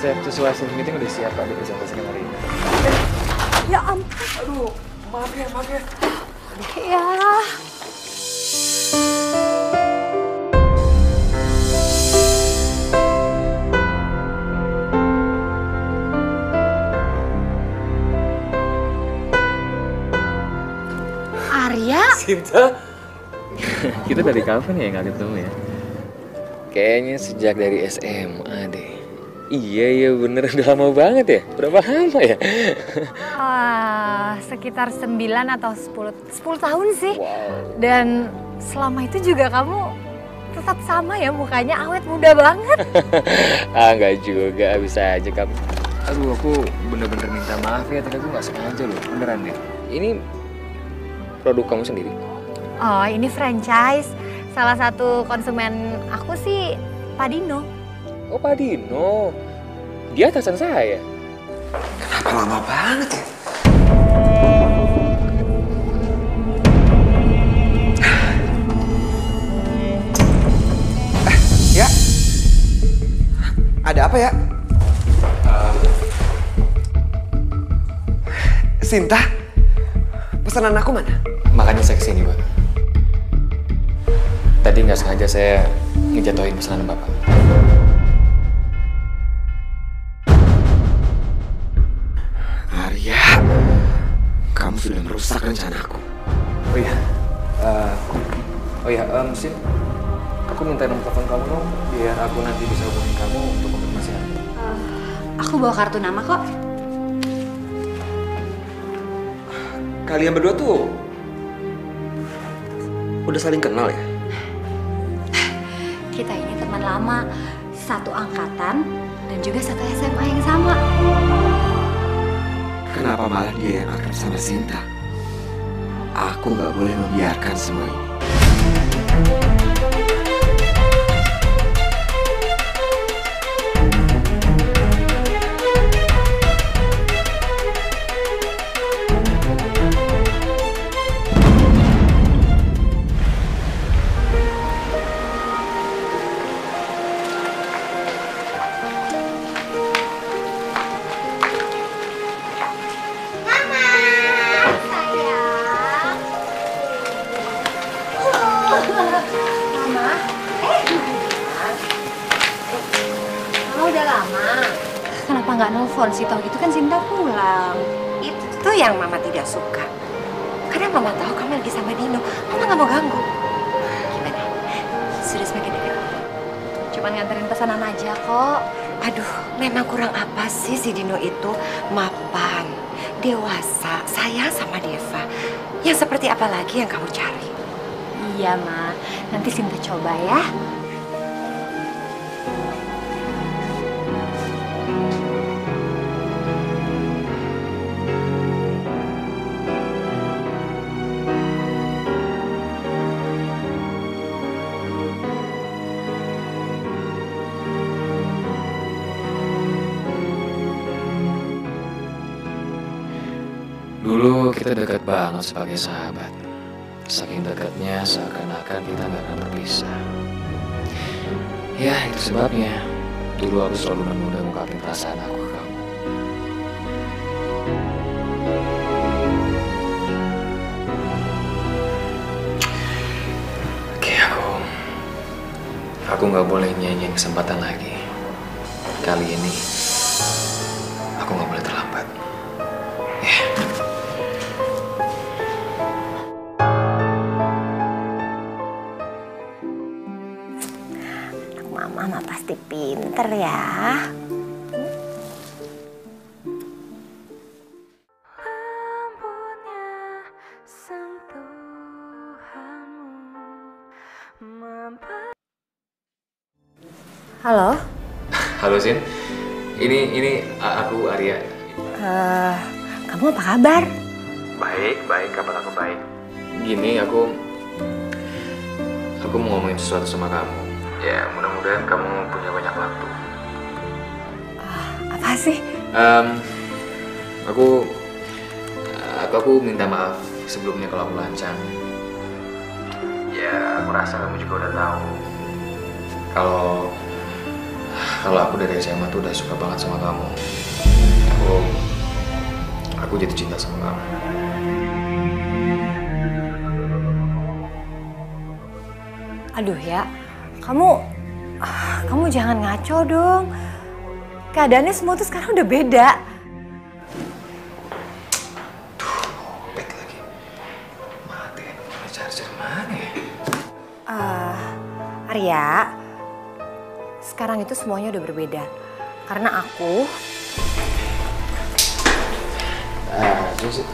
Sesuai meeting udah siap Pak di presentasinya hari ini. Ya ampun. Aduh, maaf ya. Ya. Arya? Sinta? Kita dari kapan ya nggak ketemu ya? Kayaknya sejak dari SMA deh. Iya bener, udah lama banget ya? Berapa lama ya? Sekitar 9 atau 10 tahun sih. Wow. Dan selama itu juga kamu tetap sama ya, mukanya awet muda banget. Nggak juga, bisa aja kamu. Aduh, aku bener-bener minta maaf ya, tadi aku nggak sengaja loh, beneran deh. Ini produk kamu sendiri? Oh, ini franchise. Salah satu konsumen aku sih Pak Dino. Oh, Pak Dino. Dia atasan saya. Kenapa lama banget ya? Ya? Ada apa ya? Sinta? Pesanan aku mana? Makanya saya kesini, Pak. Tadi nggak sengaja saya ngejatuhin pesanan Bapak. Arya, kamu sudah merusak rencanaku. Oh iya, Sin, aku minta nomor telepon kamu dong, biar aku nanti bisa hubungin kamu untuk konfirmasi. Aku bawa kartu nama kok. Kalian berdua tuh udah saling kenal ya? Kita ini teman lama, satu angkatan dan juga satu SMA yang sama. Kenapa malah dia yang akrab sama Sinta? Aku nggak boleh membiarkan semua ini. Kenapa nggak nelfon sih? Tahu gitu kan Sinta pulang. Itu yang Mama tidak suka. Karena Mama tahu kamu lagi sama Dino. Mama nggak mau ganggu. Gimana? Sudah semakin dekat? Cuma nganterin pesanan aja kok. Aduh, memang kurang apa sih si Dino itu? Mapan, dewasa, sayang sama Deva. Yang seperti apa lagi yang kamu cari? Iya, Ma. Nanti Sinta coba ya. Dulu kita dekat banget sebagai sahabat. Saking dekatnya seakan-akan kita nggak akan berpisah. Ya, itu sebabnya dulu aku selalu menunda ngungkapin perasaan aku ke kamu. Oke, aku nggak boleh nyanyiin kesempatan lagi. Kali ini aku nggak boleh terlambat. Ya. Mama pasti pinter ya. Halo? Halo Sin, ini aku Arya. Kamu apa kabar? Baik, kabar aku baik. Gini, aku mau ngomongin sesuatu sama kamu. Ya, mudah-mudahan kamu punya banyak waktu. Apa sih? Aku minta maaf sebelumnya kalau aku lancang. Ya, aku rasa kamu juga udah tahu kalau kalau aku dari SMA tuh udah suka banget sama kamu. Aku jatuh cinta sama kamu. Aduh ya, kamu jangan ngaco dong. Keadaannya semua tuh sekarang udah beda. Lobet lagi. Mati kan, charger mana ya? Arya, sekarang itu semuanya udah berbeda. Karena aku... Sih.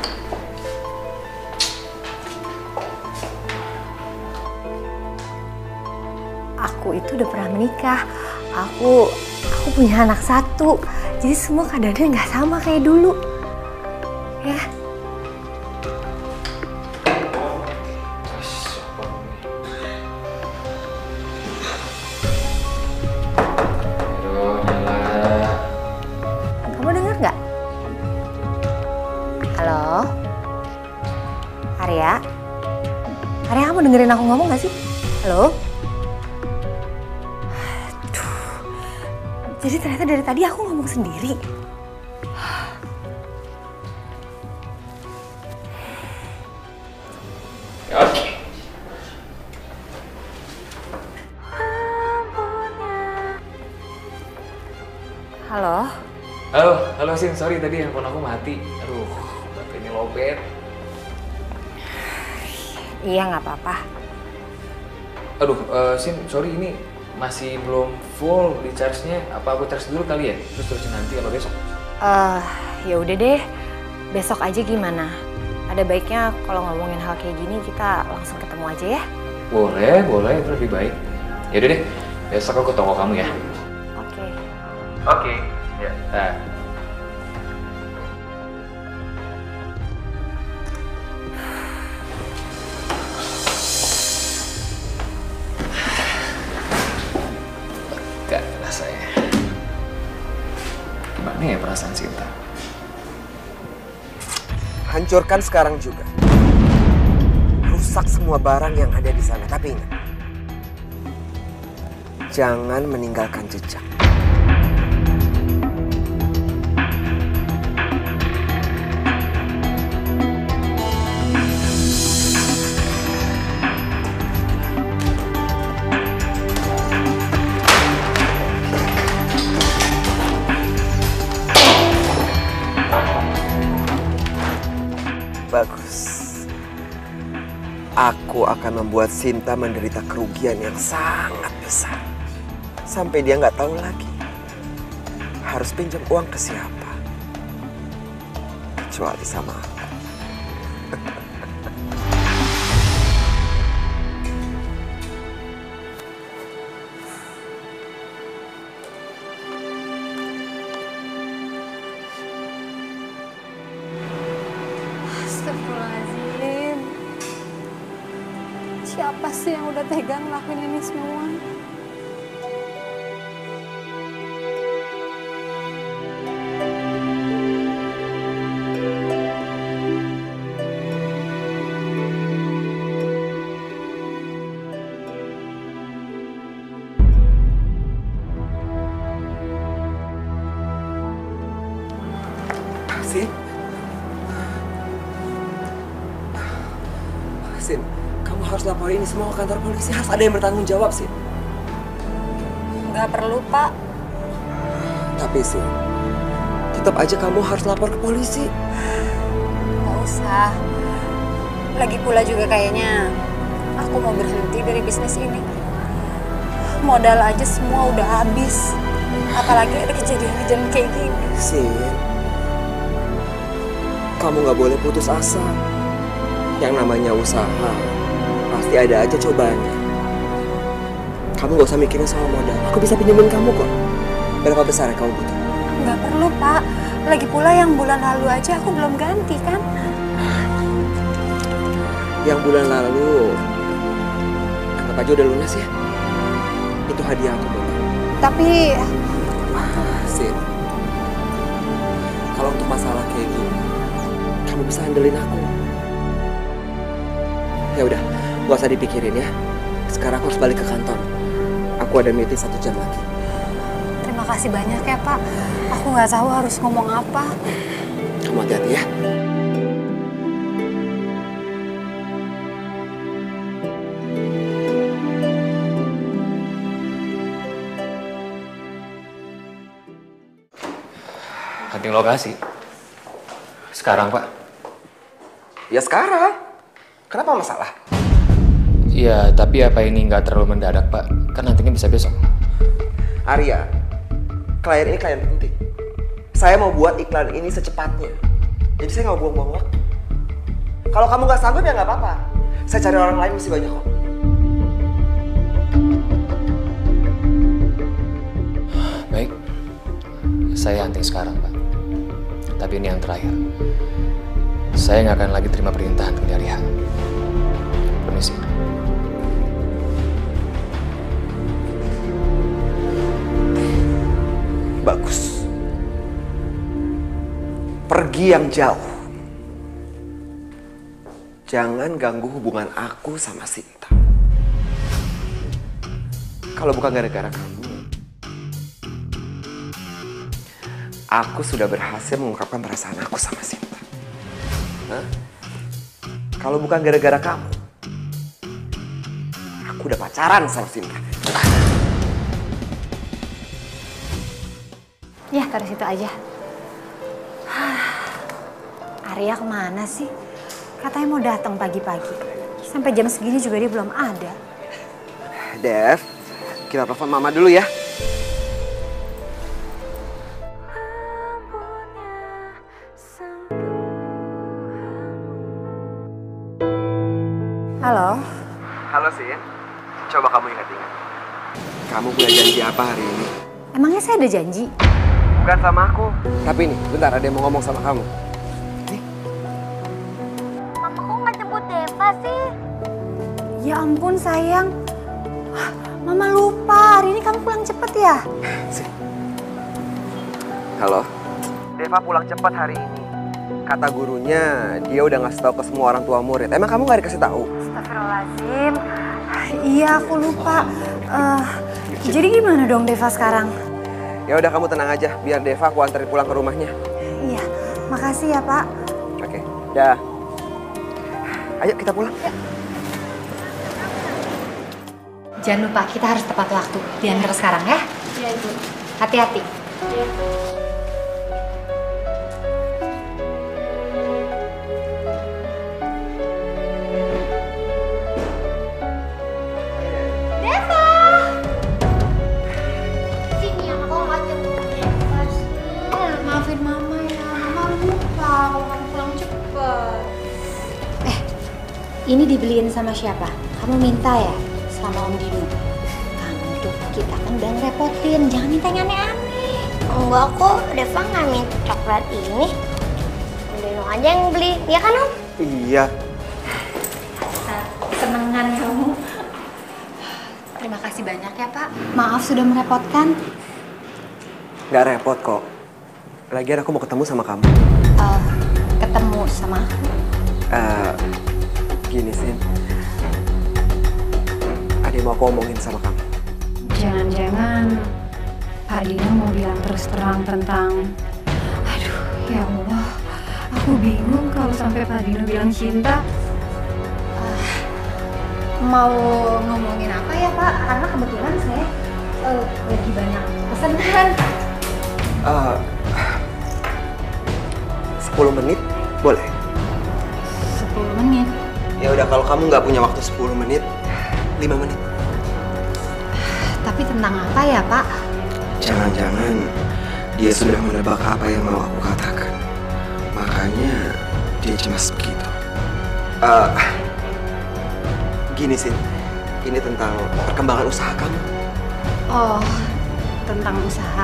Aku itu udah pernah menikah. Aku punya anak 1. Jadi semua keadaannya nggak sama kayak dulu. Ya. Aduh, nyala. Kamu dengar nggak? Halo? Arya? Arya, kamu dengerin aku ngomong nggak sih? Halo? Jadi ternyata dari tadi aku ngomong sendiri. Oke. Halo? Halo Sin, sorry tadi handphone aku mati. Aduh, baterainya lobet. Iya, nggak apa-apa. Aduh, Sin, sorry ini masih belum full di charge-nya. Apa aku charge dulu kali ya? Terus terusin nanti apa besok? Ya udah deh. Besok aja gimana? Ada baiknya kalau ngomongin hal kayak gini kita langsung ketemu aja ya? Boleh, itu lebih baik. Yaudah deh, besok aku ke toko kamu ya. Oke. Ya. Nah. Gak rasanya. Gimana ya perasaan Sinta? Hancurkan sekarang juga. Rusak semua barang yang ada di sana. Tapi ingat, jangan meninggalkan jejak. Bagus. Aku akan membuat Sinta menderita kerugian yang sangat besar. Sampai dia nggak tahu lagi harus pinjam uang ke siapa. Kecuali sama aku. Astagfirullahaladzim. Siapa sih yang udah tega ngelakuin ini semua? Sin, kamu harus lapor ini semua ke kantor polisi. Harus ada yang bertanggung jawab, Sin. Nggak perlu, Pak. Tapi, Sin, tetap aja kamu harus lapor ke polisi. Nggak usah. Lagi pula juga kayaknya aku mau berhenti dari bisnis ini. Modal aja semua udah habis. Apalagi ada kejadian-kejadian kayak gini. Sin, kamu nggak boleh putus asa. Yang namanya usaha, pasti ada aja cobaannya. Kamu gak usah mikirin soal modal. Aku bisa pinjemin kamu kok. Berapa besar yang kamu butuh? Nggak perlu, Pak. Lagi pula yang bulan lalu aja aku belum ganti, kan? Yang bulan lalu, anggap aja udah lunas ya. Itu hadiah aku buat kamu. Tapi... Sin, kalau untuk masalah kayak gini, kamu bisa handelin aku. Ya udah, gak usah dipikirin ya. Sekarang aku harus balik ke kantor. Aku ada meeting 1 jam lagi. Terima kasih banyak ya Pak. Aku nggak tahu harus ngomong apa. Kamu hati-hati ya. Hunting lokasi. Sekarang, Pak. Ya sekarang. Kenapa masalah? Iya, tapi apa ini nggak terlalu mendadak, Pak? Kan huntingnya bisa besok. Arya, klien ini klien penting. Saya mau buat iklan ini secepatnya. Jadi saya nggak mau buang-buang waktu. Kalau kamu nggak sanggup ya nggak apa-apa. Saya cari orang lain masih banyak kok. Baik, saya hunting sekarang, Pak. Tapi ini yang terakhir. Saya nggak akan lagi terima perintah hunting dari Hang. Permisi. Bagus. Pergi yang jauh. Jangan ganggu hubungan aku sama Sinta. Kalau bukan gara-gara kamu, aku sudah berhasil mengungkapkan perasaan aku sama Sinta. Hah? Kalau bukan gara-gara kamu, aku udah pacaran sama Sinta. Ya, taruh situ aja. Arya kemana sih? Katanya mau datang pagi-pagi. Sampai jam segini juga dia belum ada. Dev, kita telepon mama dulu ya. Halo? Halo Sin, coba kamu ingat-ingat. Kamu punya janji apa hari ini? Emangnya saya ada janji? Bukan sama aku. Tapi nih, bentar ada yang mau ngomong sama kamu. Nih. Mama kok nggak jemput Deva sih? Ya ampun sayang. Mama lupa, hari ini kamu pulang cepet ya? Halo. Deva pulang cepat hari ini. Kata gurunya, dia udah ngasih tahu ke semua orang tua murid. Emang kamu nggak dikasih tahu? Astagfirullahaladzim. Iya, aku lupa. Jadi gimana dong Deva sekarang? Ya udah kamu tenang aja, biar Deva aku anterin pulang ke rumahnya. Iya, makasih ya Pak. Oke, dah. Ayo kita pulang. Ya. Jangan lupa kita harus tepat waktu. Diantar sekarang ya. Iya Ibu. Hati-hati. Iya. Ini dibeliin sama siapa? Kamu minta ya? Sama Om Dino. Kamu tuh kita kan udah ngerepotin. Jangan minta yang aneh-aneh. Enggak kok, Deva nggak minta coklat ini. Om Dino aja yang beli, ya kan Om? Iya. Senengan kamu. Terima kasih banyak ya Pak. Maaf sudah merepotkan. Nggak repot kok. Lagian aku mau ketemu sama kamu. Ketemu sama aku? Gini Sin, ada yang mau aku omongin sama kamu. Jangan-jangan Pak Dino mau bilang terus terang tentang... Aduh, ya Allah. Aku bingung kalau sampai Pak Dino bilang cinta. Mau ngomongin apa ya Pak? Karena kebetulan saya lagi banyak pesanan. 10 menit, boleh? 10 menit? Ya udah kalau kamu nggak punya waktu 10 menit, 5 menit. Tapi tentang apa ya Pak? Jangan-jangan dia sudah menebak apa yang mau aku katakan. Makanya dia cemas begitu. Gini Sin, ini tentang perkembangan usaha kamu. Oh, tentang usaha.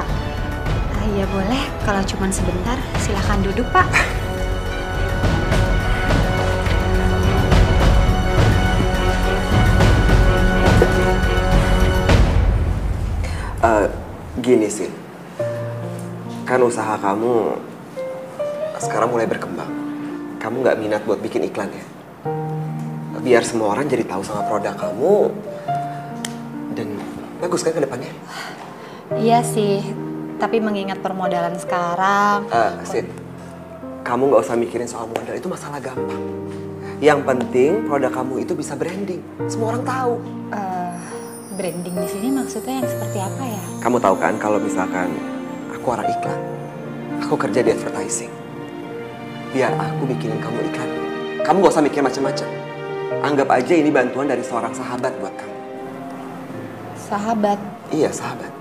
Ya boleh, kalau cuma sebentar silahkan duduk Pak. Gini Sin, kan usaha kamu sekarang mulai berkembang. Kamu nggak minat buat bikin iklan ya? Biar semua orang jadi tahu sama produk kamu dan bagus kan ke depannya? Iya sih, Tapi mengingat permodalan sekarang... Sid, kamu nggak usah mikirin soal modal, itu masalah gampang. Yang penting produk kamu itu bisa branding, semua orang tahu. Branding di sini maksudnya yang seperti apa ya? Kamu tahu kan kalau misalkan aku orang iklan, aku kerja di advertising. Biar aku bikinin kamu iklan. Kamu gak usah mikir macam-macam. Anggap aja ini bantuan dari seorang sahabat buat kamu. Sahabat? Iya, sahabat.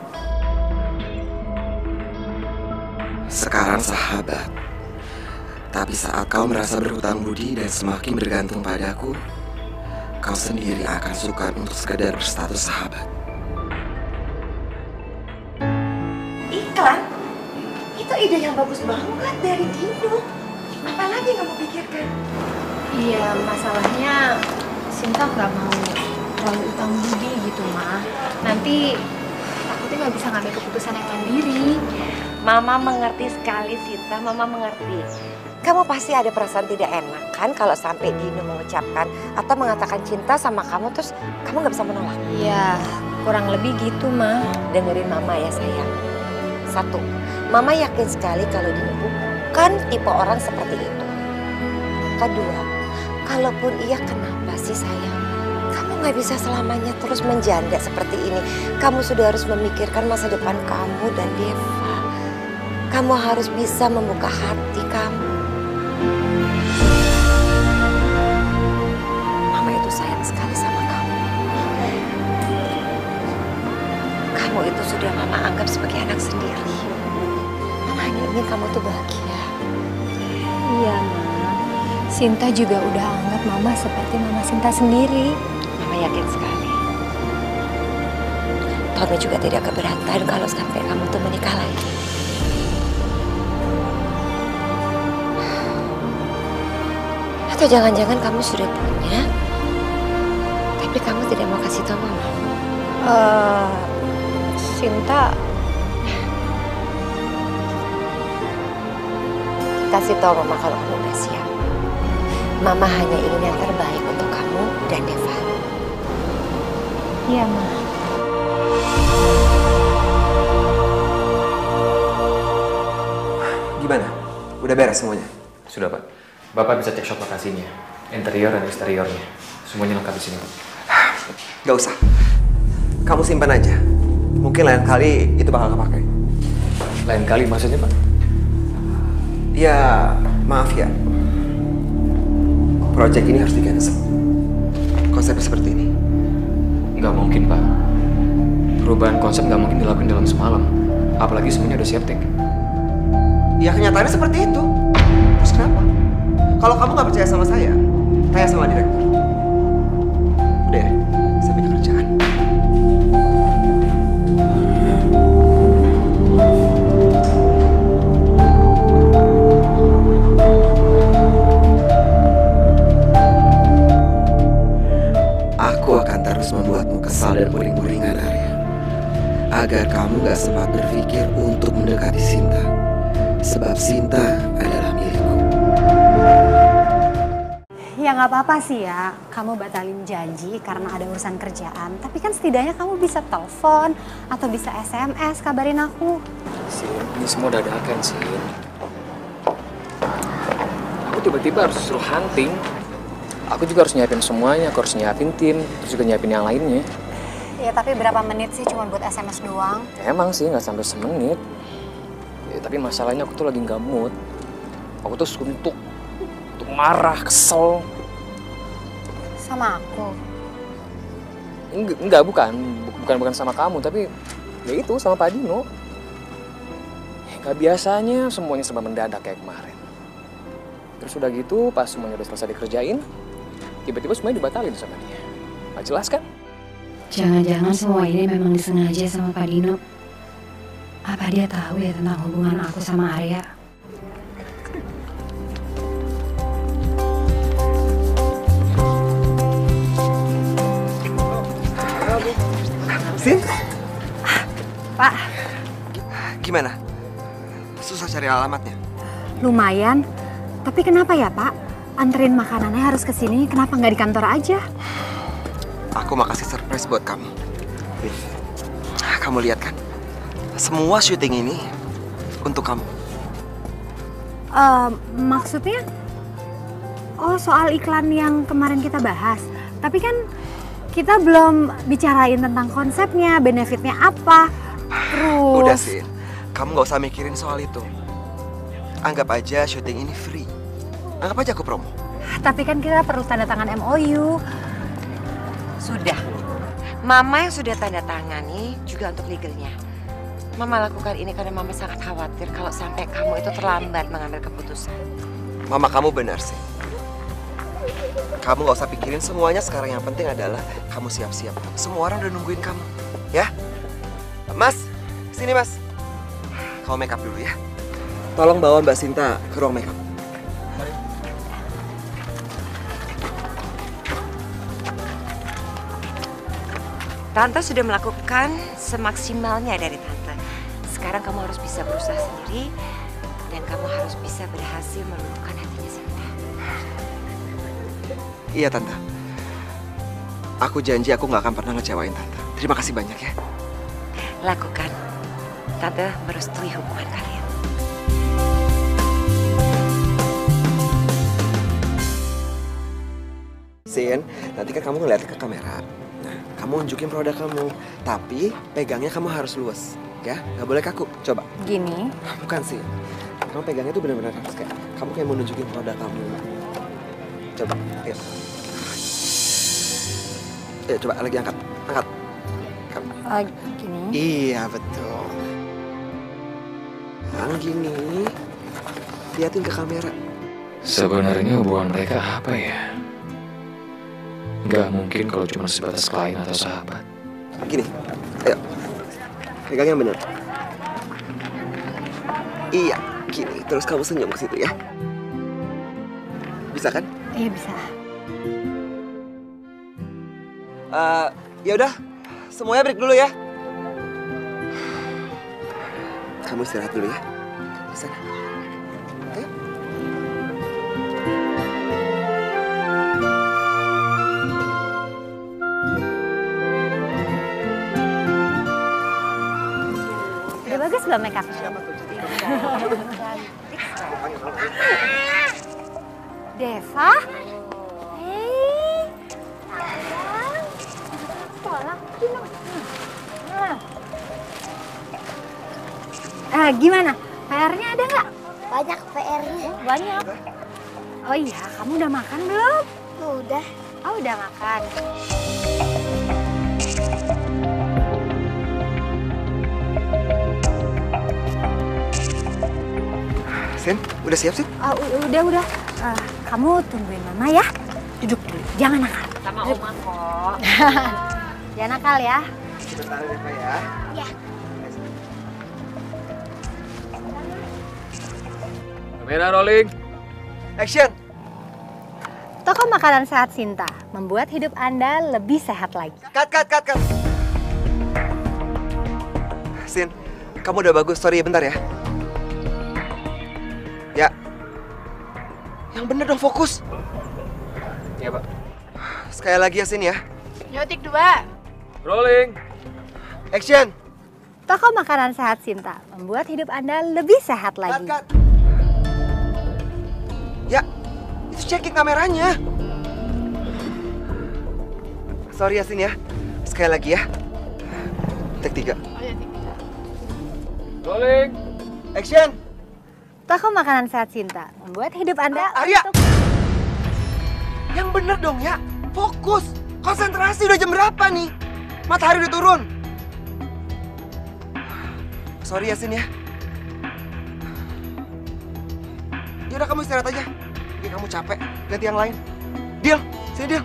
Sekarang sahabat. Tapi saat kau merasa berhutang budi dan semakin bergantung padaku, kau sendiri akan suka untuk sekadar berstatus sahabat. Iklan? Itu ide yang bagus banget dari Dino. Apalagi yang kamu pikirkan? Iya, masalahnya Sinta nggak mau terlalu utang budi gitu, Ma. Nanti takutnya nggak bisa ngambil keputusan yang mandiri. Mama mengerti sekali, Sinta. Mama mengerti. Kamu pasti ada perasaan tidak enak kan kalau sampai Dino mengucapkan atau mengatakan cinta sama kamu terus kamu nggak bisa menolak. Iya, kurang lebih gitu, Ma. Dengerin Mama ya sayang. Satu, Mama yakin sekali kalau Dino bukan tipe orang seperti itu. Kedua, kalaupun iya kenapa sih sayang? Kamu nggak bisa selamanya terus menjanda seperti ini. Kamu sudah harus memikirkan masa depan kamu dan Deva. Kamu harus bisa membuka hati kamu. Mama itu sayang sekali sama kamu. Kamu itu sudah Mama anggap sebagai anak sendiri. Mama hanya ingin kamu tuh bahagia. Iya, Ma. Sinta juga udah anggap Mama seperti Mama Sinta sendiri. Mama yakin sekali. Tommy juga tidak keberatan kalau sampai kamu tuh menikah lagi. Atau jangan-jangan kamu sudah punya, tapi kamu tidak mau kasih tahu Mama. Sinta... Kasih tahu Mama kalau kamu udah siap. Mama hanya ingin yang terbaik untuk kamu dan Deva. Iya, Ma. Gimana? Udah beres semuanya? Sudah, Pak. Bapak bisa cek shop lokasinya, interior dan eksteriornya. Semuanya lengkap di sini, Pak. Gak usah. Kamu simpan aja. Mungkin lain kali itu bakal kepake. Lain kali maksudnya, Pak? Ya, maaf ya. Project ini harus di-cancel. Konsepnya seperti ini. Nggak mungkin, Pak. Perubahan konsep nggak mungkin dilakukan dalam semalam. Apalagi semuanya udah siap, Tek. Ya, kenyataannya seperti itu. Terus kenapa? Kalau kamu nggak percaya sama saya, tanya sama direktur. Udah ya, saya punya kerjaan. Aku akan terus membuatmu kesal dan uring-uringan, Arya. Agar kamu gak sempat berpikir untuk mendekati Sinta. Sebab Sinta adalah milikku. Ya nggak apa-apa sih ya, kamu batalin janji karena ada urusan kerjaan. Tapi kan setidaknya kamu bisa telepon atau bisa SMS kabarin aku. Sin, ini semua dadakan, Sin. Aku tiba-tiba harus suruh hunting. Aku juga harus nyiapin semuanya, aku harus nyiapin tim, terus juga nyiapin yang lainnya. Ya tapi berapa menit sih cuma buat SMS doang? Emang sih nggak sampai semenit. Ya, tapi masalahnya aku tuh lagi nggak mood. Aku tuh suntuk, marah, kesel. Sama aku? Enggak, bukan sama kamu, tapi ya itu sama Pak Dino. Gak biasanya semuanya serba mendadak kayak kemarin. Terus udah gitu, pas semuanya udah selesai dikerjain, tiba-tiba semuanya dibatalin sama dia. Gak jelas kan? Jangan-jangan semua ini memang disengaja sama Pak Dino. Apa dia tahu ya tentang hubungan aku sama Arya? Sin? Pak. Gimana? Susah cari alamatnya? Lumayan. Tapi kenapa ya Pak? Anterin makanannya harus ke sini, kenapa nggak di kantor aja? Aku mau kasih surprise buat kamu. Kamu lihat kan? Semua syuting ini untuk kamu. Maksudnya? Oh, soal iklan yang kemarin kita bahas. Tapi kan kita belum bicarain tentang konsepnya, benefitnya apa. Terus... Udah sih, kamu gak usah mikirin soal itu. Anggap aja syuting ini free. Anggap aja aku promo. Tapi kan kita perlu tanda tangan MOU. Sudah. Mama yang sudah tanda tangani juga untuk legalnya. Mama lakukan ini karena Mama sangat khawatir kalau sampai kamu itu terlambat mengambil keputusan. Mama kamu benar sih. Kamu gak usah pikirin semuanya sekarang. Yang penting adalah kamu siap-siap. Semua orang udah nungguin kamu. Ya? Mas, sini Mas. Kamu make up dulu ya. Tolong bawa Mbak Sinta ke ruang make up. Tante sudah melakukan semaksimalnya dari Tante. Sekarang kamu harus bisa berusaha sendiri dan kamu harus bisa berhasil meluluhkan hatinya Sinta. Iya Tante. Aku janji aku gak akan pernah ngecewain Tante. Terima kasih banyak ya. Lakukan. Tante merestui hubungan kalian. Sin, nanti kan kamu ngeliat ke kamera. Nah, kamu unjukin produk kamu. Tapi pegangnya kamu harus luas. Ya, nggak boleh kaku. Coba. Gini? Bukan sih. Kamu pegangnya tuh benar-benar harus kayak kamu kayak mau nunjukin produk kamu. Coba, ayo. Coba lagi angkat, angkat. Kamu. Gini? Iya betul. Gini. Liatin ke kamera. Sebenarnya hubungan mereka apa ya? Gak mungkin kalau cuma sebatas klien atau sahabat. Gini, ayo. Pegang yang benar. Iya, gini. Terus kamu senyum ke situ ya. Bisa kan? Iya bisa. Ya udah, semuanya break dulu ya. Kamu istirahat dulu ya. Di sana. Ayo. Udah bagus belum make up? Deva? Gimana? PR-nya ada nggak? Banyak PR-nya. Banyak. Oh iya, kamu udah makan belum? Udah. Oh, udah makan. Sin, udah siap sih? Udah. Kamu tungguin Mama ya. Duduk dulu, jangan nakal. Sama Oma kok. Jangan nakal ya. Sebentar ya, Pak ya. Ya. Kamera rolling. Action. Toko makanan sehat Sinta membuat hidup Anda lebih sehat lagi. Cut. Sin, kamu udah bagus. Sorry ya, bentar ya. Ya. Yang bener dong, fokus. Iya, Pak. Sekali lagi ya, Sin ya. Nyotik 2. Rolling. Action. Toko makanan sehat Sinta membuat hidup Anda lebih sehat lagi. Cut. Ya, itu checking kameranya. Sorry ya, Sin ya. Sekali lagi ya. Take 3. Rolling. Action. Toko makanan sehat Sinta membuat hidup Anda Arya. Yang bener dong ya. Fokus. Konsentrasi, udah jam berapa nih? Matahari udah turun. Sorry ya, Sin ya. Yaudah kamu istirahat aja. Oke, kamu capek. Ganti yang lain. Deal. Sini, Deal.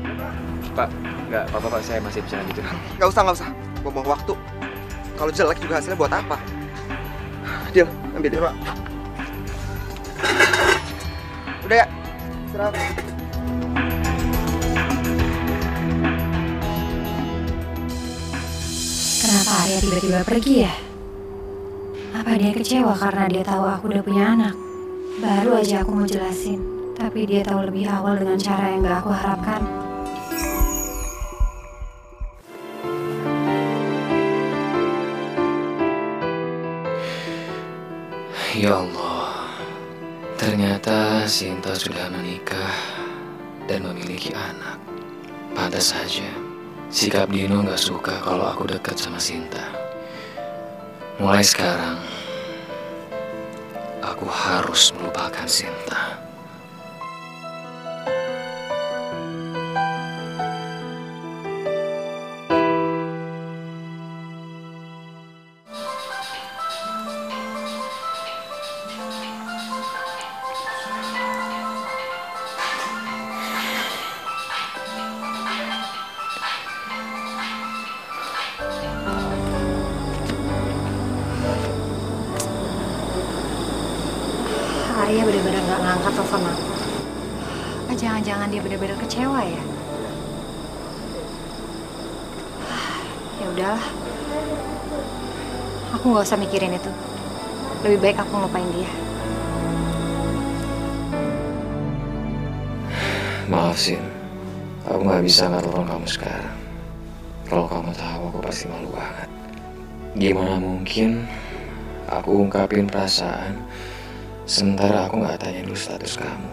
Pak, nggak apa-apa Pak, saya masih bisa lanjutin. Nggak usah. Buang waktu. Kalau jelek juga hasilnya buat apa? Deal, ambil dia, Pak. Udah ya, istirahat. Kenapa Arya tiba-tiba pergi ya? Apa dia kecewa karena dia tahu aku udah punya anak? Baru aja aku mau jelasin, tapi dia tahu lebih awal dengan cara yang gak aku harapkan. Ya Allah, ternyata Sinta sudah menikah dan memiliki anak. Pantas saja sikap Dino gak suka kalau aku dekat sama Sinta. Mulai sekarang, aku harus melupakan Sinta. Ayah benar-benar nggak ngangkat telepon aku. Apa jangan-jangan dia benar-benar kecewa ya? Ya udahlah. Aku nggak usah mikirin itu. Lebih baik aku ngelupain dia. Maaf Sin, aku nggak bisa nge-telepon kamu sekarang. Kalau kamu tahu aku pasti malu banget. Gimana mungkin aku ungkapin perasaan sementara aku nggak tanya dulu status kamu.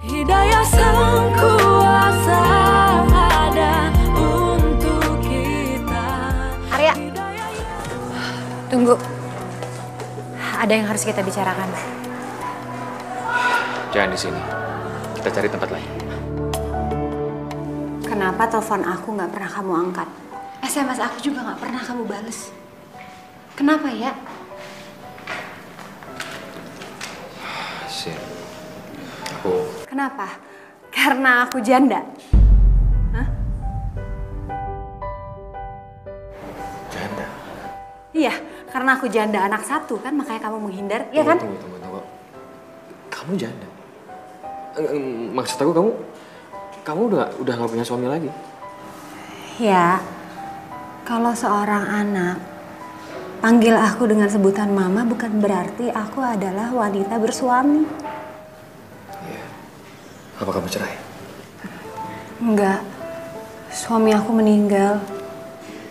Hidayah sang kuasa ada untuk kita. Arya, tunggu. Ada yang harus kita bicarakan. Jangan di sini. Kita cari tempat lain. Kenapa telepon aku nggak pernah kamu angkat? SMS aku juga nggak pernah kamu bales. Kenapa ya? Sin, Kenapa? Karena aku janda? Hah? Janda? Iya, karena aku janda anak satu kan makanya kamu menghindar, iya kan? Tunggu. Kamu janda? Maksud aku kamu udah nggak punya suami lagi? Ya, kalau seorang anak panggil aku dengan sebutan mama bukan berarti aku adalah wanita bersuami. Iya. Apa kamu cerai? Enggak, suami aku meninggal.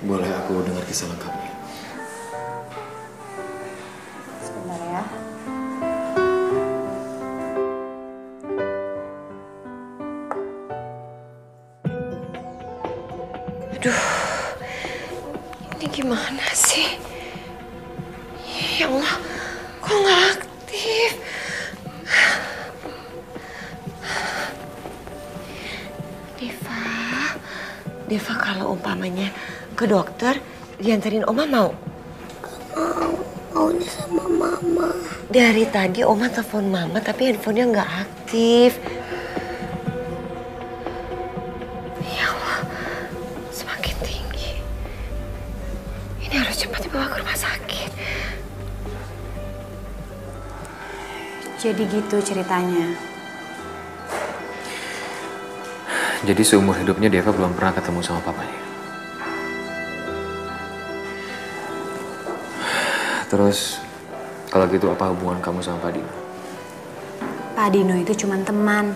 Boleh aku dengar kisah lengkapnya? Sebentar ya. Aduh, ini gimana sih? Ya Allah, kok nggak aktif? Deva kalau umpamanya ke dokter dianterin Oma mau? Maunya sama mama. Dari tadi Oma telepon mama tapi handphonenya nggak aktif. Ya Allah, semakin tinggi. Ini harus cepat dibawa ke rumah sakit. Jadi gitu ceritanya. Jadi seumur hidupnya Deva belum pernah ketemu sama papanya. Terus, kalau gitu apa hubungan kamu sama Pak Dino? Pak Dino itu cuma teman.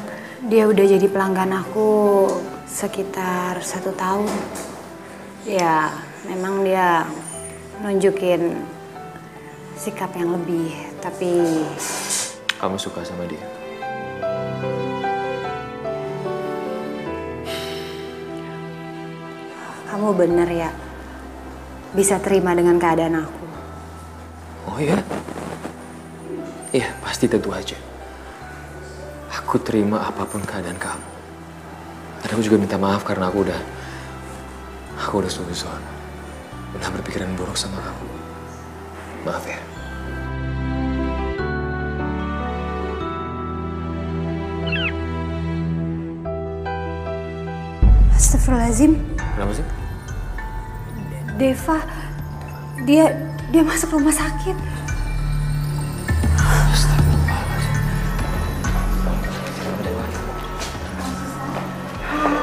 Dia udah jadi pelanggan aku sekitar 1 tahun. Ya, memang dia nunjukin sikap yang lebih, tapi... Kamu suka sama dia? Kamu bener ya, bisa terima dengan keadaan aku. Oh iya? Iya, pasti tentu aja. Aku terima apapun keadaan kamu. Dan aku juga minta maaf karena aku udah suuzon. Udah berpikiran buruk sama kamu. Maaf ya. Astagfirullahaladzim. Kenapa sih? Deva, dia masuk rumah sakit.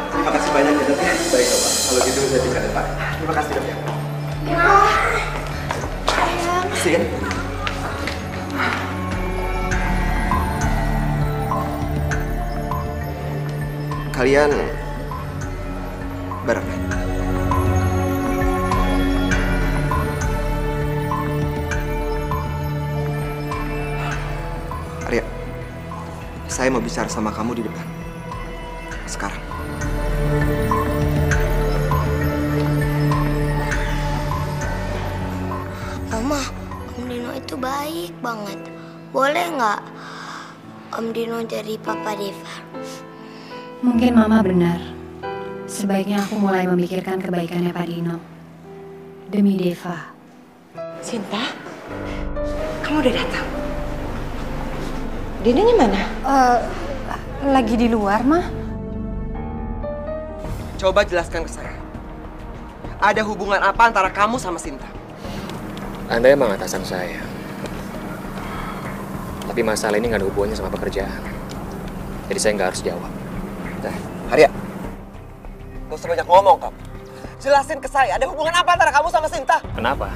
Terima kasih banyak ya dok ya. Baik dok Pak. Kalau gitu saya tinggal ya Pak. Terima kasih dok ya. Kasih kan? Kalian bareng. Arya, saya mau bicara sama kamu di depan. Sekarang. Mama, Om Dino itu baik banget. Boleh nggak Om Dino jadi Papa Deva? Mungkin Mama benar. Sebaiknya aku mulai memikirkan kebaikannya Pak Dino. Demi Deva. Sinta, kamu udah datang? Dinonya mana? Lagi di luar, Mah. Coba jelaskan ke saya. Ada hubungan apa antara kamu sama Sinta? Anda emang atasan saya. Tapi masalah ini nggak ada hubungannya sama pekerjaan. Jadi saya nggak harus jawab. Nah, Arya, gak usah banyak ngomong kamu. Jelasin ke saya, ada hubungan apa antara kamu sama Sinta? Kenapa?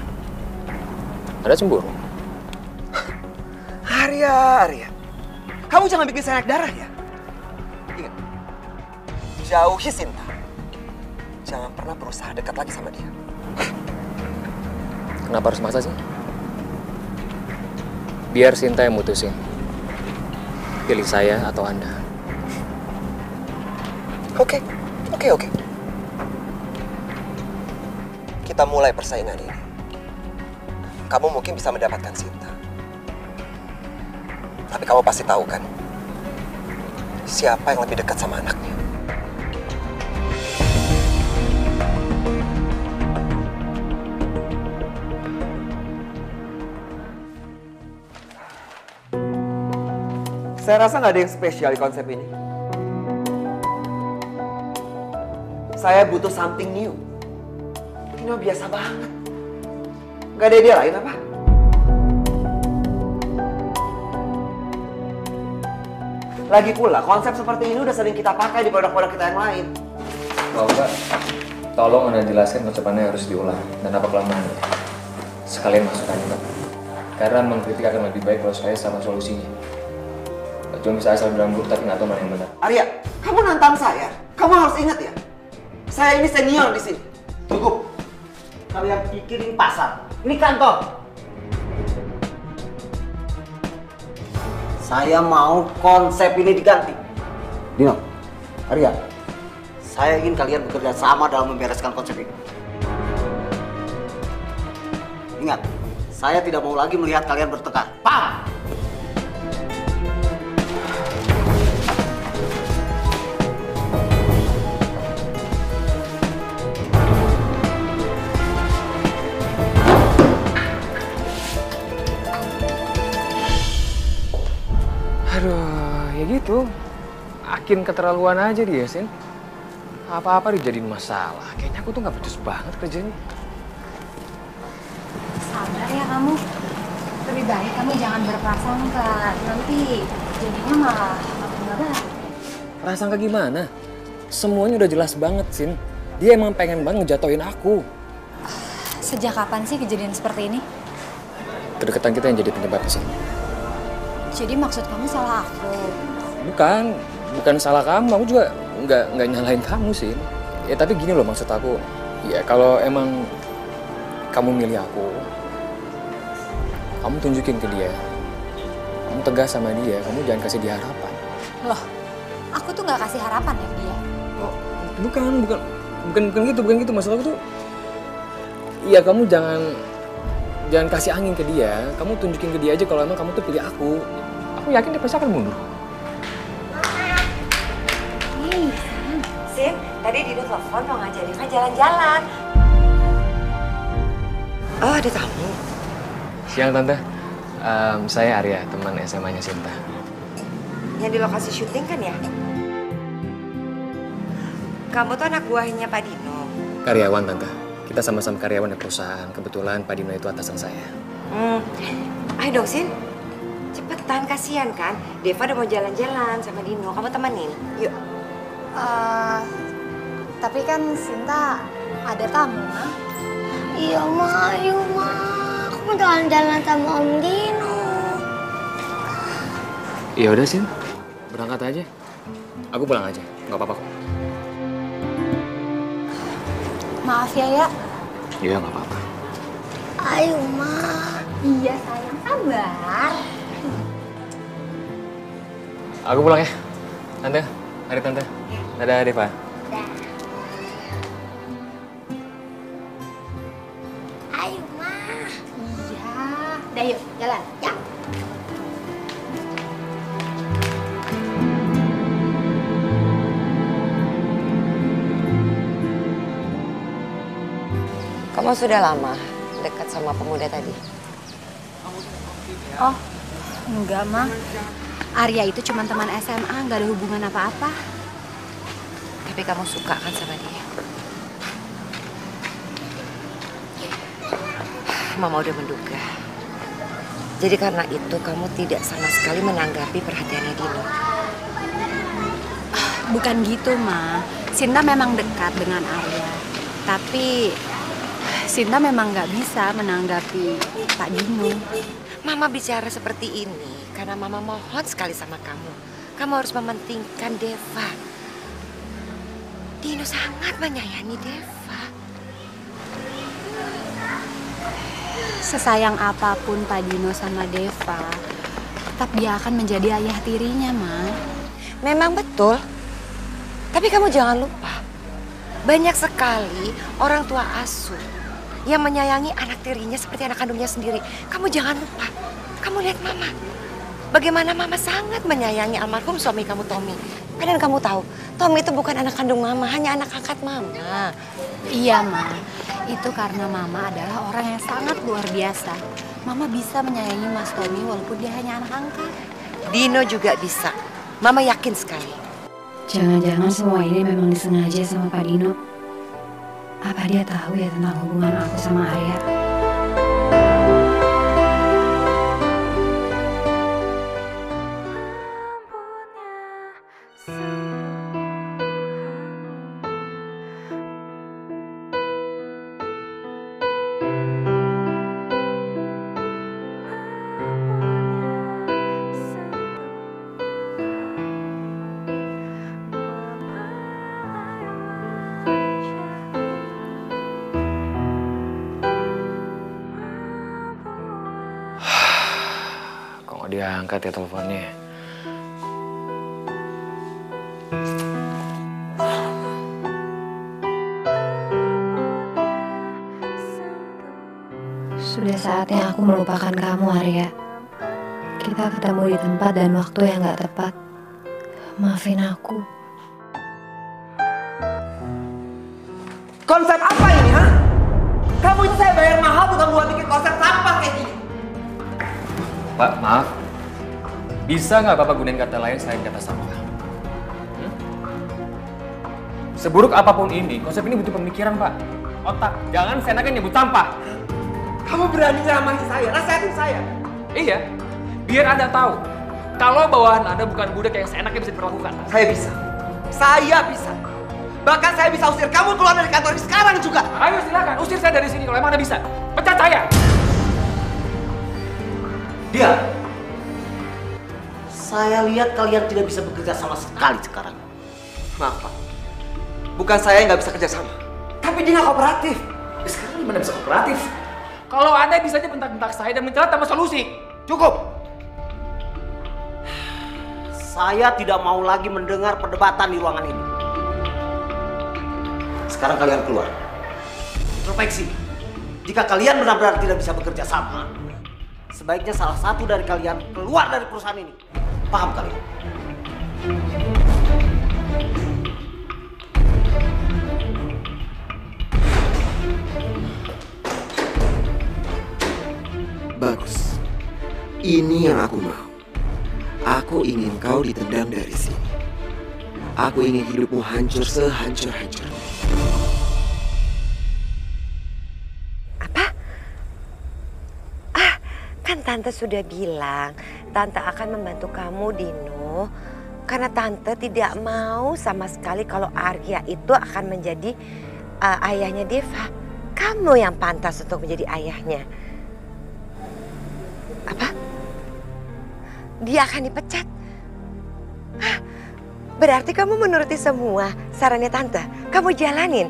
Ada cemburu? Arya. Kamu jangan bikin saya naik darah ya. Ingat, jauhi Sinta. Jangan pernah berusaha dekat lagi sama dia. Kenapa harus maksa sih? Biar Sinta yang mutusin. Pilih saya atau Anda. Oke. Kita mulai persaingan ini. Kamu mungkin bisa mendapatkan Sinta. Tapi kamu pasti tahu kan, siapa yang lebih dekat sama anaknya. Saya rasa nggak ada yang spesial di konsep ini. Saya butuh something new. Ini biasa banget. Nggak ada ide lain apa? Lagi pula, konsep seperti ini udah sering kita pakai di produk-produk kita yang lain. Mau Mbak, tolong Anda jelaskan ucapannya harus diulang dan apa kelemahannya. Sekalian masukannya Mbak. Karena mengkritik akan lebih baik kalau saya sama solusinya. Cuma bisa asal bilang buruk tapi nggak tahu mana yang benar. Arya, kamu nantang saya. Kamu harus ingat ya, saya ini senior di sini. Cukup. Kalian pikirin pasar. Ini kantor. Saya mau konsep ini diganti. Dino, Arya, saya ingin kalian bekerja sama dalam membereskan konsep ini. Ingat, saya tidak mau lagi melihat kalian bertengkar. Paham? Aduh, ya gitu. Akin keterlaluan aja dia, Sin. Apa-apa dijadiin masalah. Kayaknya aku tuh nggak becus banget kerjanya. Sabar ya kamu. Lebih baik kamu jangan berprasangka. Nanti jadinya malah makin nggak baik. Prasangka gimana? Semuanya udah jelas banget, Sin. Dia emang pengen banget ngejatoin aku. Sejak kapan sih kejadian seperti ini? Kedekatan kita yang jadi penyebabnya, Sin. Jadi maksud kamu salah aku? Bukan salah kamu. Aku juga nggak nyalahin kamu, Sin. Ya tapi gini loh maksud aku. Ya kalau emang kamu milih aku, kamu tunjukin ke dia. Kamu tegas sama dia. Kamu jangan kasih dia harapan. Loh, aku tuh nggak kasih harapan ya ke dia. Oh, bukan gitu maksud aku tuh. Iya kamu jangan kasih angin ke dia. Kamu tunjukin ke dia aja kalau emang kamu tuh pilih aku. Aku yakin dia pasti akan mundur. Sin, tadi Dino telepon mau ngajarin Rifah jalan-jalan. Oh, ada tamu. Siang Tante. Saya Arya, teman SMA-nya Sinta. Yang di lokasi syuting kan ya? Kamu tuh anak buahnya Pak Dino. Karyawan Tante. Kita sama-sama karyawan di perusahaan. Kebetulan Pak Dino itu atasan saya. Ayo dong Sin. Cepetan, kasihan kan? Deva udah mau jalan-jalan sama Dino. Kamu temenin. Yuk. Tapi kan Sinta ada tamu, Ma. Iya, Ma. Ayo, Ma. Aku mau jalan-jalan sama Om Dino. Ya udah Sin. Berangkat aja. Aku pulang aja. Nggak apa-apa kok. Maaf ya. Iya, nggak apa-apa. Ayo, Ma. Iya sayang, sabar. Aku pulang ya. Tante, mari Tante. Dadah, Deva. Ayo, Ma. Iya. Dah yuk, jalan. Ya. Kamu sudah lama dekat sama pemuda tadi? Oh, enggak, Ma. Arya itu cuma teman SMA, nggak ada hubungan apa-apa. Tapi kamu suka kan sama dia? Mama udah menduga. Jadi karena itu kamu tidak sama sekali menanggapi perhatiannya Dino. Bukan gitu, Ma. Sinta memang dekat dengan Arya. Tapi Sinta memang nggak bisa menanggapi Pak Dino. Mama bicara seperti ini karena Mama mohon sekali sama kamu. Kamu harus mementingkan Deva. Dino sangat menyayangi Deva. Sesayang apapun Pak Dino sama Deva, tetap dia akan menjadi ayah tirinya, Ma. Memang betul. Tapi kamu jangan lupa, banyak sekali orang tua asuh yang menyayangi anak tirinya seperti anak kandungnya sendiri. Kamu jangan lupa, kamu lihat Mama. Bagaimana Mama sangat menyayangi almarhum suami kamu, Tommy. Dan kamu tahu, Tommy itu bukan anak kandung Mama, hanya anak angkat Mama. Iya, Ma. Itu karena Mama adalah orang yang sangat luar biasa. Mama bisa menyayangi Mas Tommy walaupun dia hanya anak angkat. Dino juga bisa. Mama yakin sekali. Jangan-jangan semua ini memang disengaja sama Pak Dino. Apa dia tahu ya tentang hubungan aku sama Arya? Kok nggak diangkat ya teleponnya? Sudah saatnya aku melupakan kamu, Arya. Kita ketemu di tempat dan waktu yang gak tepat. Maafin aku. Konsep apa ini, ha? Kamu itu saya bayar mahal bukan buat bikin konsep sampah kayak gini. Pak, maaf. Bisa nggak Bapak gunain kata lain selain kata sampah? Seburuk apapun ini, konsep ini butuh pemikiran, Pak. Otak, jangan seenaknya nyebut sampah. Kamu berani nyamahin saya, nasihatin saya. Iya, biar Anda tahu kalau bawahan Anda bukan budak yang seenaknya bisa diperlakukan. Saya bisa. Saya bisa. Bahkan saya bisa usir kamu keluar dari kantor ini sekarang juga. Ayo silakan, usir saya dari sini kalau emang Anda bisa. Pecat saya. Dia. Saya lihat kalian tidak bisa bekerja sama sekali sekarang. Maaf, Pak. Bukan saya yang nggak bisa kerja sama. Tapi dia nggak kooperatif. Sekarang gimana bisa kooperatif? Kalau Anda bisa aja bentak-bentak saya dan mencela tanpa solusi. Cukup. Saya tidak mau lagi mendengar perdebatan di ruangan ini. Sekarang kalian keluar. Introspeksi. Jika kalian benar-benar tidak bisa bekerja sama, sebaiknya salah satu dari kalian keluar dari perusahaan ini. Paham kalian? Bagus. Ini yang aku mau. Aku ingin kau ditendang dari sini. Aku ingin hidupmu hancur sehancur-hancurnya. Apa? Kan Tante sudah bilang, Tante akan membantu kamu, Dino. Karena Tante tidak mau sama sekali kalau Arya itu akan menjadi ayahnya Deva. Kamu yang pantas untuk menjadi ayahnya. Apa? Dia akan dipecat? Berarti kamu menuruti semua sarannya Tante? Kamu jalanin?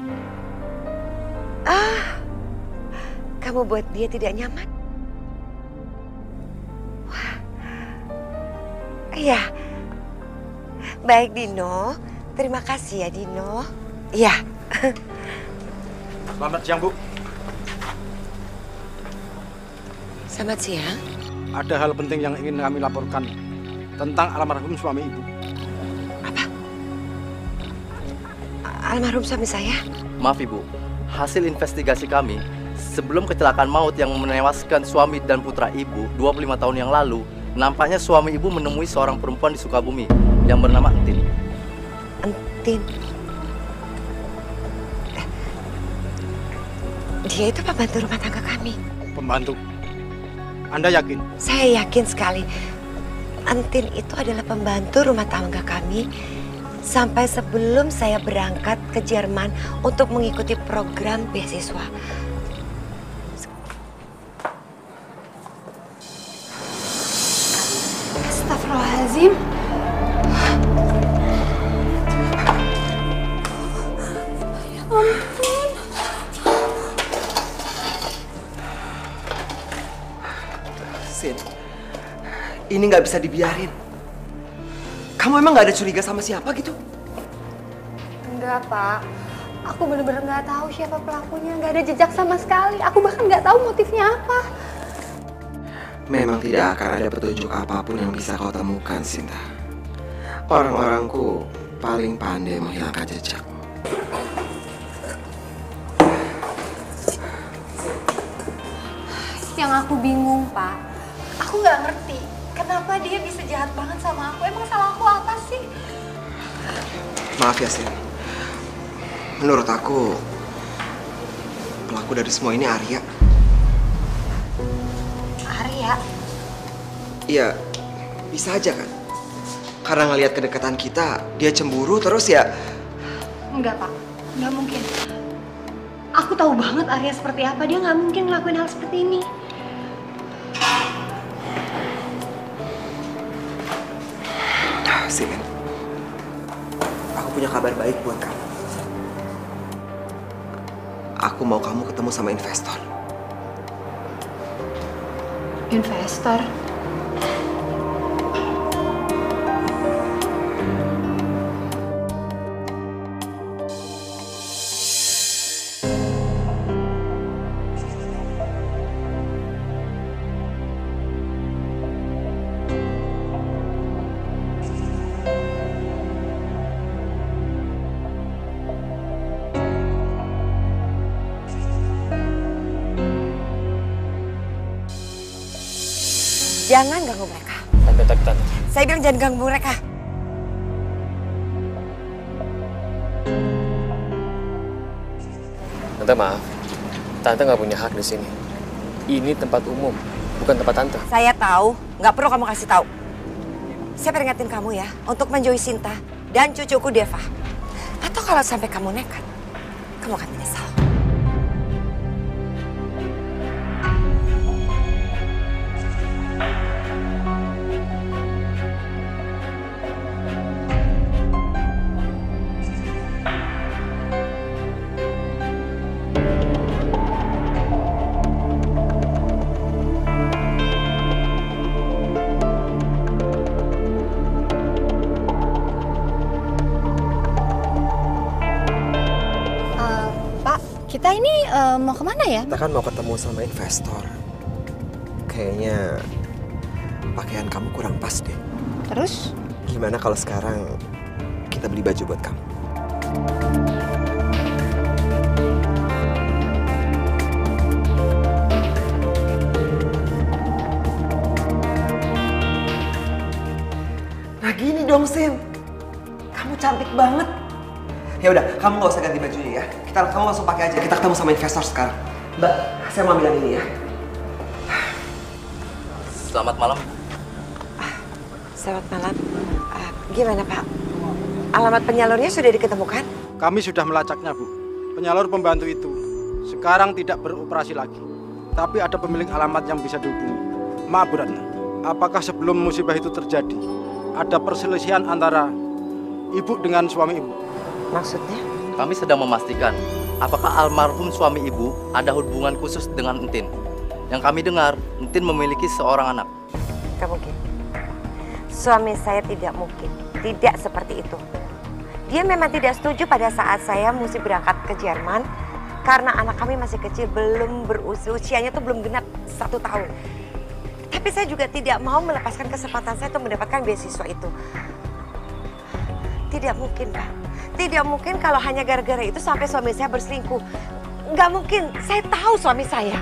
Kamu buat dia tidak nyaman? Wah. Iya. Baik Dino, terima kasih ya Dino. Iya. Selamat siang, Bu. Selamat siang. Ada hal penting yang ingin kami laporkan tentang almarhum suami Ibu. Apa? Almarhum suami saya? Maaf Ibu, hasil investigasi kami sebelum kecelakaan maut yang menewaskan suami dan putra Ibu 25 tahun yang lalu, nampaknya suami Ibu menemui seorang perempuan di Sukabumi yang bernama Entin. Entin? Dia itu pembantu rumah tangga kami. Pembantu? Anda yakin? Saya yakin sekali. Entin itu adalah pembantu rumah tangga kami sampai sebelum saya berangkat ke Jerman untuk mengikuti program beasiswa. Astagfirullahaladzim. Ya ampun. Sin, ini nggak bisa dibiarin. Kamu emang nggak ada curiga sama siapa gitu? Enggak, Pak. Aku bener-bener nggak tahu siapa pelakunya. Nggak ada jejak sama sekali. Aku bahkan nggak tahu motifnya apa. Memang tidak akan ada petunjuk apapun yang bisa kau temukan, Sinta. Orang-orangku paling pandai menghilangkan jejak. Yang aku bingung, Pak. Aku nggak ngerti kenapa dia bisa jahat banget sama aku. Emang salah aku apa sih? Maaf ya, Sin. Menurut aku, pelaku dari semua ini Arya. Arya? Iya, bisa aja kan? Karena ngelihat kedekatan kita, dia cemburu terus ya. Enggak, Pak. Nggak mungkin. Aku tahu banget Arya seperti apa. Dia nggak mungkin ngelakuin hal seperti ini. Sin, aku punya kabar baik buat kamu. Aku mau kamu ketemu sama investor. Investor? Jangan ganggu mereka. Tante. Saya bilang jangan ganggu mereka. Tante maaf, Tante nggak punya hak di sini. Ini tempat umum, bukan tempat Tante. Saya tahu, nggak perlu kamu kasih tahu. Saya peringatin kamu ya, untuk menjauhi Sinta dan cucuku Deva. Atau kalau sampai kamu nekat, kamu akan menyesal. Kita ini mau kemana ya? Kita kan mau ketemu sama investor. Kayaknya pakaian kamu kurang pas deh. Terus? Gimana kalau sekarang kita beli baju buat kamu? Nah gini dong, Sin. Kamu cantik banget. Ya udah, kamu nggak usah ganti bajunya ya. Kamu langsung pakai aja. Kita ketemu sama investor sekarang. Mbak, saya mau ambil yang ini ya. Selamat malam. Selamat malam. Gimana Pak? Alamat penyalurnya sudah diketemukan? Kami sudah melacaknya, Bu. Penyalur pembantu itu sekarang tidak beroperasi lagi. Tapi ada pemilik alamat yang bisa dihubungi. Maaf, Bu Ratna. Apakah sebelum musibah itu terjadi, ada perselisihan antara ibu dengan suami ibu? Maksudnya? Kami sedang memastikan apakah almarhum suami ibu ada hubungan khusus dengan Entin? Yang kami dengar, Entin memiliki seorang anak. Gak mungkin. Suami saya tidak mungkin. Tidak seperti itu. Dia memang tidak setuju pada saat saya mesti berangkat ke Jerman karena anak kami masih kecil, belum usianya tuh belum genap 1 tahun. Tapi saya juga tidak mau melepaskan kesempatan saya untuk mendapatkan beasiswa itu. Tidak mungkin, Pak. Tidak mungkin kalau hanya gara-gara itu sampai suami saya berselingkuh. Nggak mungkin. Saya tahu suami saya.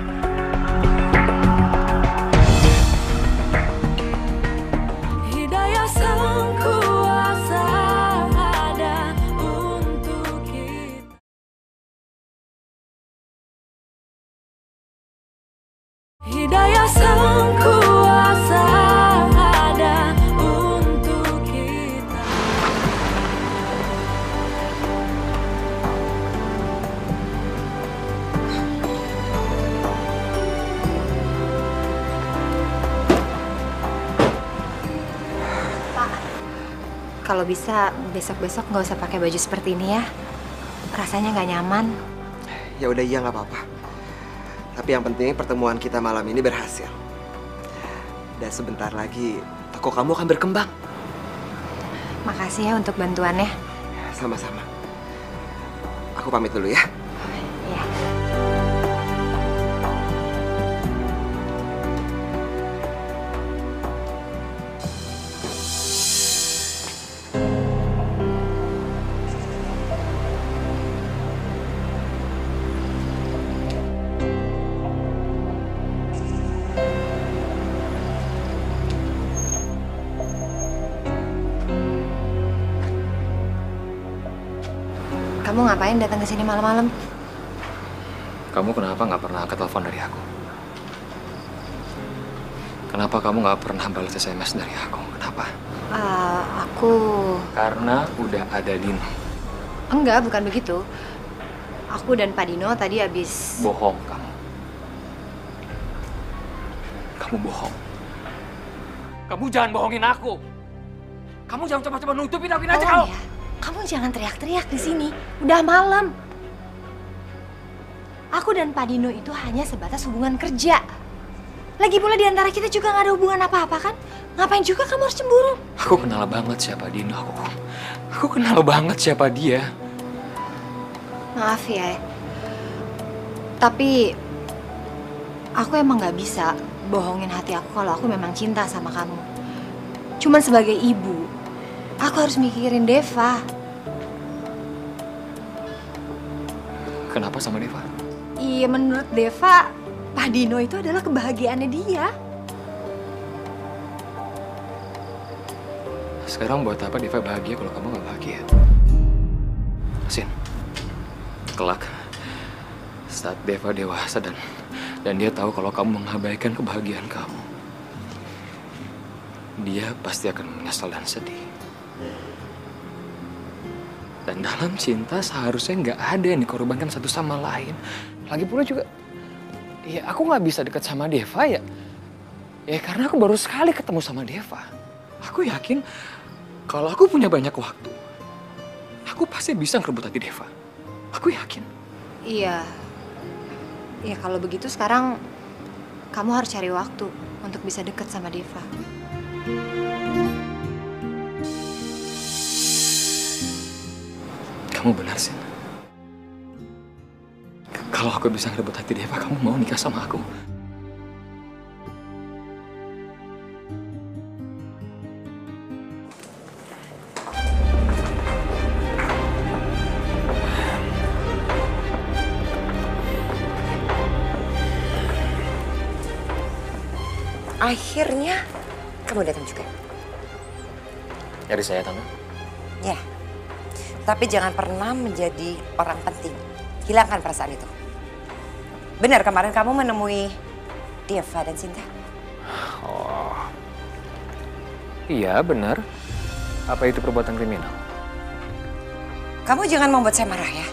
Hidayah Sang Kuasa ada untuk kita. Hidayah Sang Kuasa ada untuk kita. Kalau bisa besok-besok nggak usah pakai baju seperti ini ya. Rasanya nggak nyaman. Ya udah, iya nggak apa-apa. Tapi yang penting pertemuan kita malam ini berhasil. Dan sebentar lagi toko kamu akan berkembang. Makasih ya untuk bantuannya. Sama-sama. Aku pamit dulu ya. Iya. Kamu ngapain datang ke sini malam-malam? Kamu kenapa nggak pernah angkat telepon dari aku? Kenapa kamu nggak pernah balas SMS dari aku? Kenapa? Aku... Karena udah ada Dino. Enggak, bukan begitu. Aku dan Pak Dino tadi habis... Bohong kamu. Kamu bohong. Kamu jangan bohongin aku. Kamu jangan coba-coba nutupin aja kalau... Ya, kamu jangan teriak-teriak di sini. Udah malam. Aku dan Pak Dino itu hanya sebatas hubungan kerja. Lagi pula di antara kita juga nggak ada hubungan apa-apa kan? Ngapain juga kamu harus cemburu? Aku kenal banget siapa Dino. Aku kenal banget siapa dia. Maaf ya. Tapi aku emang nggak bisa bohongin hati aku kalau aku memang cinta sama kamu. Cuman sebagai ibu, aku harus mikirin Deva. Kenapa sama Deva? Iya, menurut Deva, Pak Dino itu adalah kebahagiaannya dia. Sekarang buat apa Deva bahagia kalau kamu gak bahagia? Sin, kelak saat Deva dewasa dan dia tahu kalau kamu mengabaikan kebahagiaan kamu, dia pasti akan menyesal dan sedih. Dan dalam cinta seharusnya nggak ada yang dikorbankan satu sama lain. Lagi pula juga, ya aku nggak bisa dekat sama Deva ya. Ya karena aku baru sekali ketemu sama Deva. Aku yakin kalau aku punya banyak waktu, aku pasti bisa ngerebut hati Deva. Aku yakin. Iya. Ya kalau begitu sekarang kamu harus cari waktu untuk bisa dekat sama Deva. Kamu benar sih. Kalau aku bisa ngerebut hati Deva, kamu mau nikah sama aku? Akhirnya kamu datang juga. Dari saya, Tante. Ya. Tapi jangan pernah menjadi orang penting. Hilangkan perasaan itu. Benar kemarin kamu menemui Deva dan Sinta? Oh. Iya, benar. Apa itu perbuatan kriminal? Kamu jangan membuat saya marah ya.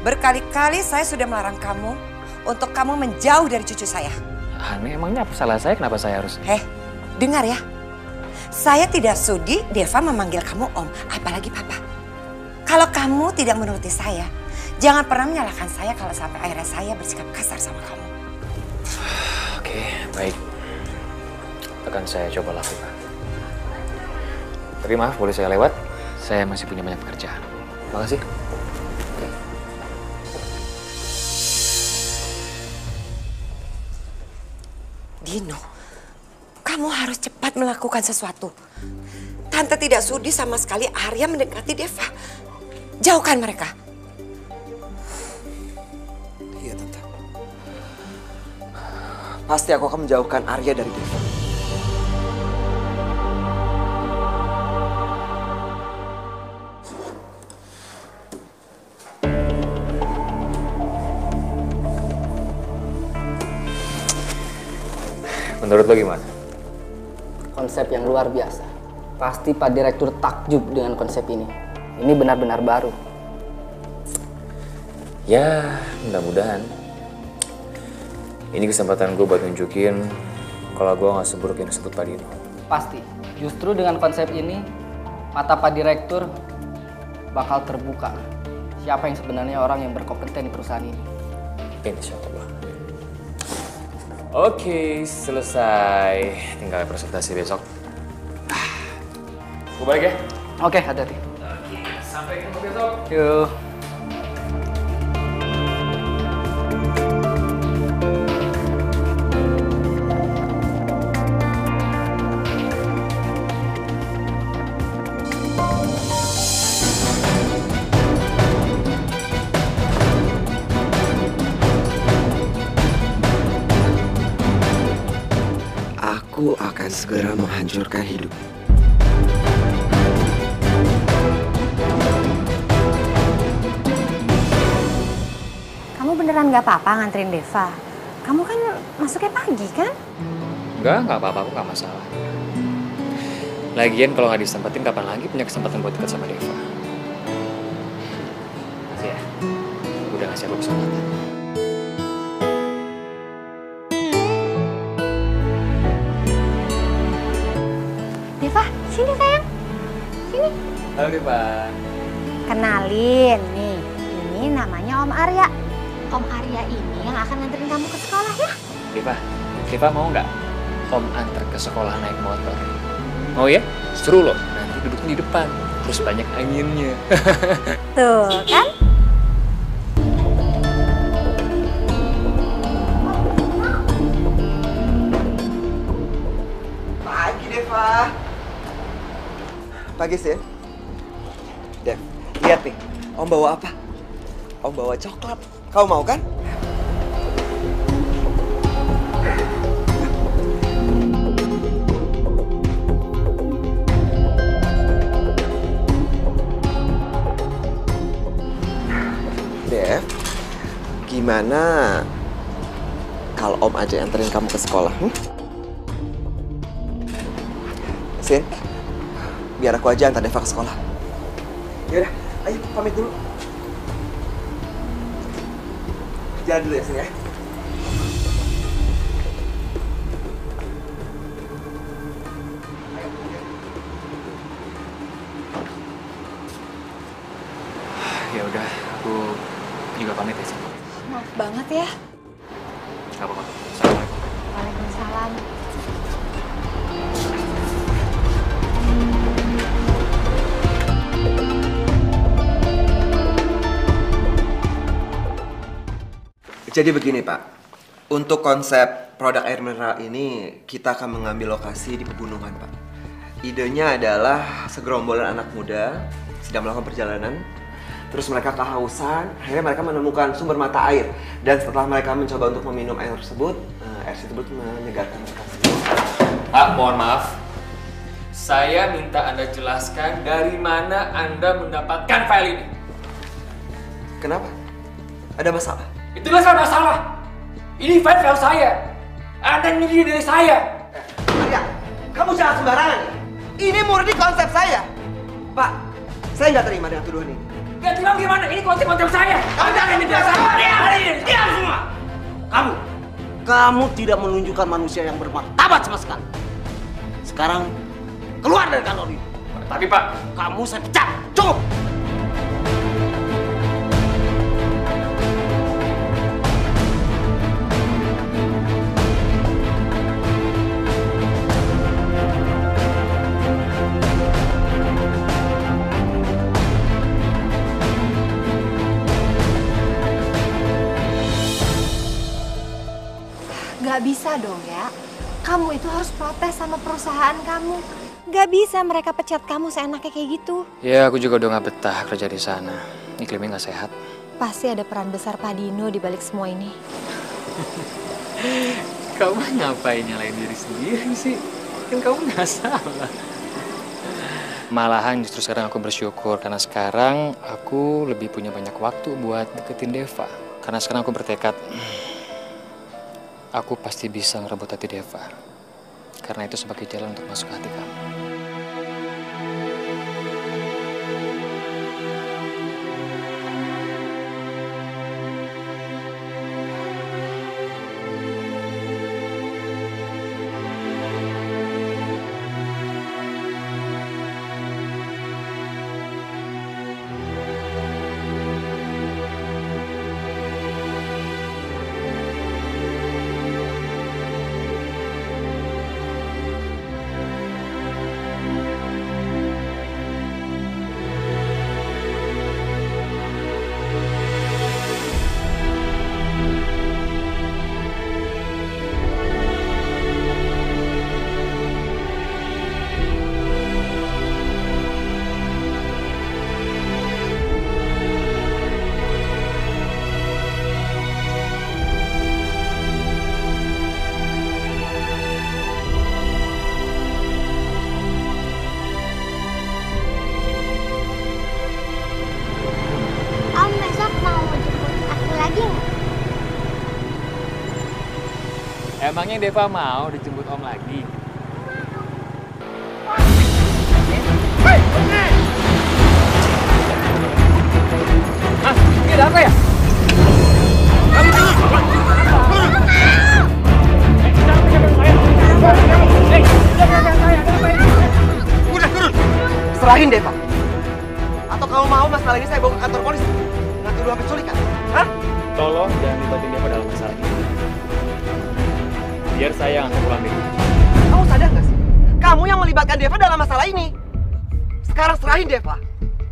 Berkali-kali saya sudah melarang kamu untuk kamu menjauh dari cucu saya. Aneh, emangnya apa salah saya? Kenapa saya harus... Dengar ya. Saya tidak sudi Deva memanggil kamu Om, apalagi Papa. Kalau kamu tidak menuruti saya, Jangan pernah menyalahkan saya kalau sampai akhirnya saya bersikap kasar sama kamu. Oke, baik. Akan saya coba lakukan. Tapi maaf, boleh saya lewat? Saya masih punya banyak pekerjaan. Makasih. Dino, kamu harus cepat melakukan sesuatu. Tante tidak sudi sama sekali Arya mendekati Deva. Jauhkan mereka. Iya, Tante. Pasti aku akan menjauhkan Arya dari Deva. Menurut lo gimana? Konsep yang luar biasa. Pasti Pak Direktur takjub dengan konsep ini. Ini benar-benar baru. Ya, mudah-mudahan. Ini kesempatan gue buat nunjukin kalau gue gak seburuk yang disebut Pak Dino. Pasti. Justru dengan konsep ini, mata Pak Direktur bakal terbuka. Siapa yang sebenarnya orang yang berkompeten di perusahaan ini. Insya Allah. Oke, selesai. Tinggal presentasi besok. Gue balik ya? Oke, hati-hati. Oke, sampai ketemu besok. Yuk. Aku akan segera menghancurkan hidup. Kamu beneran gak apa-apa nganterin Deva? Kamu kan masuknya pagi kan? Enggak apa-apa, aku gak masalah. Lagian kalau gak disempatin, kapan lagi punya kesempatan buat dekat sama Deva? Makasih ya, udah ngasih aku kesempatan. Deva, sini sayang. Sini. Halo Deva. Kenalin nih, ini namanya Om Arya. Om Arya ini yang akan nganterin kamu ke sekolah ya. Deva mau nggak Om antar ke sekolah naik motor? Mau ya? Seru loh, nanti duduknya di depan, terus banyak anginnya. Tuh kan? Pagi, Deva. Pagi, Sin. Dev, lihat nih. Om bawa apa? Om bawa coklat. Kau mau kan? Dev, gimana kalau Om aja anterin kamu ke sekolah? Sin, biar aku aja antar Deva ke sekolah. Yaudah, ayo pamit dulu. Jalan dulu ya, Sin ya. Ya udah, aku juga pamit ya, Sin. Maaf banget ya. Gak apa-apa. Assalamualaikum. Waalaikumsalam. Jadi begini Pak, untuk konsep produk air mineral ini kita akan mengambil lokasi di pegunungan Pak. Idenya adalah segerombolan anak muda sedang melakukan perjalanan, terus mereka kehausan, akhirnya mereka menemukan sumber mata air. Dan setelah mereka mencoba untuk meminum air tersebut menyegarkan mereka. Pak, mohon maaf. Saya minta Anda jelaskan dari mana Anda mendapatkan file ini. Kenapa? Ada masalah? Itu nggak masalah. Ini file saya. Anda nyuri dari saya. Arya, kamu jangan sembarangan. Ini murni konsep saya. Pak, saya nggak terima dengan tuduhan ini. Nggak terima gimana? Ini konsep saya. Kamu jangan minta saya. Diam semua. Kamu tidak menunjukkan manusia yang bermartabat sama sekali. Sekarang keluar dari kantor ini. Tapi Pak, kamu saya pecat. Cukup. Nggak bisa dong ya. Kamu itu harus protes sama perusahaan kamu. Nggak bisa mereka pecat kamu seenaknya kayak gitu. Ya, aku juga udah gak betah kerja di sana. Iklimnya gak sehat. Pasti ada peran besar Pak Dino di balik semua ini. Kamu ngapain nyalain diri sendiri sih? Kan kamu gak salah. Malahan justru sekarang aku bersyukur karena sekarang aku lebih punya banyak waktu buat deketin Deva. Karena sekarang aku bertekad, aku pasti bisa ngerebut hati Deva. Karena itu sebagai jalan untuk masuk ke hati kamu. Emangnya Deva mau dijemput Om lagi? Hah? Ini ada apa ya? Udah turun! Serahin Deva. Atau kalau mau masalah ini saya bawa ke kantor polisi. Nggak tuduh penculikan. Hah? Tolong jangan libatin Deva dalam masalah ini. Biar saya yang pulang dulu. Kamu sadar nggak sih? Kamu yang melibatkan Deva dalam masalah ini. Sekarang serahin Deva.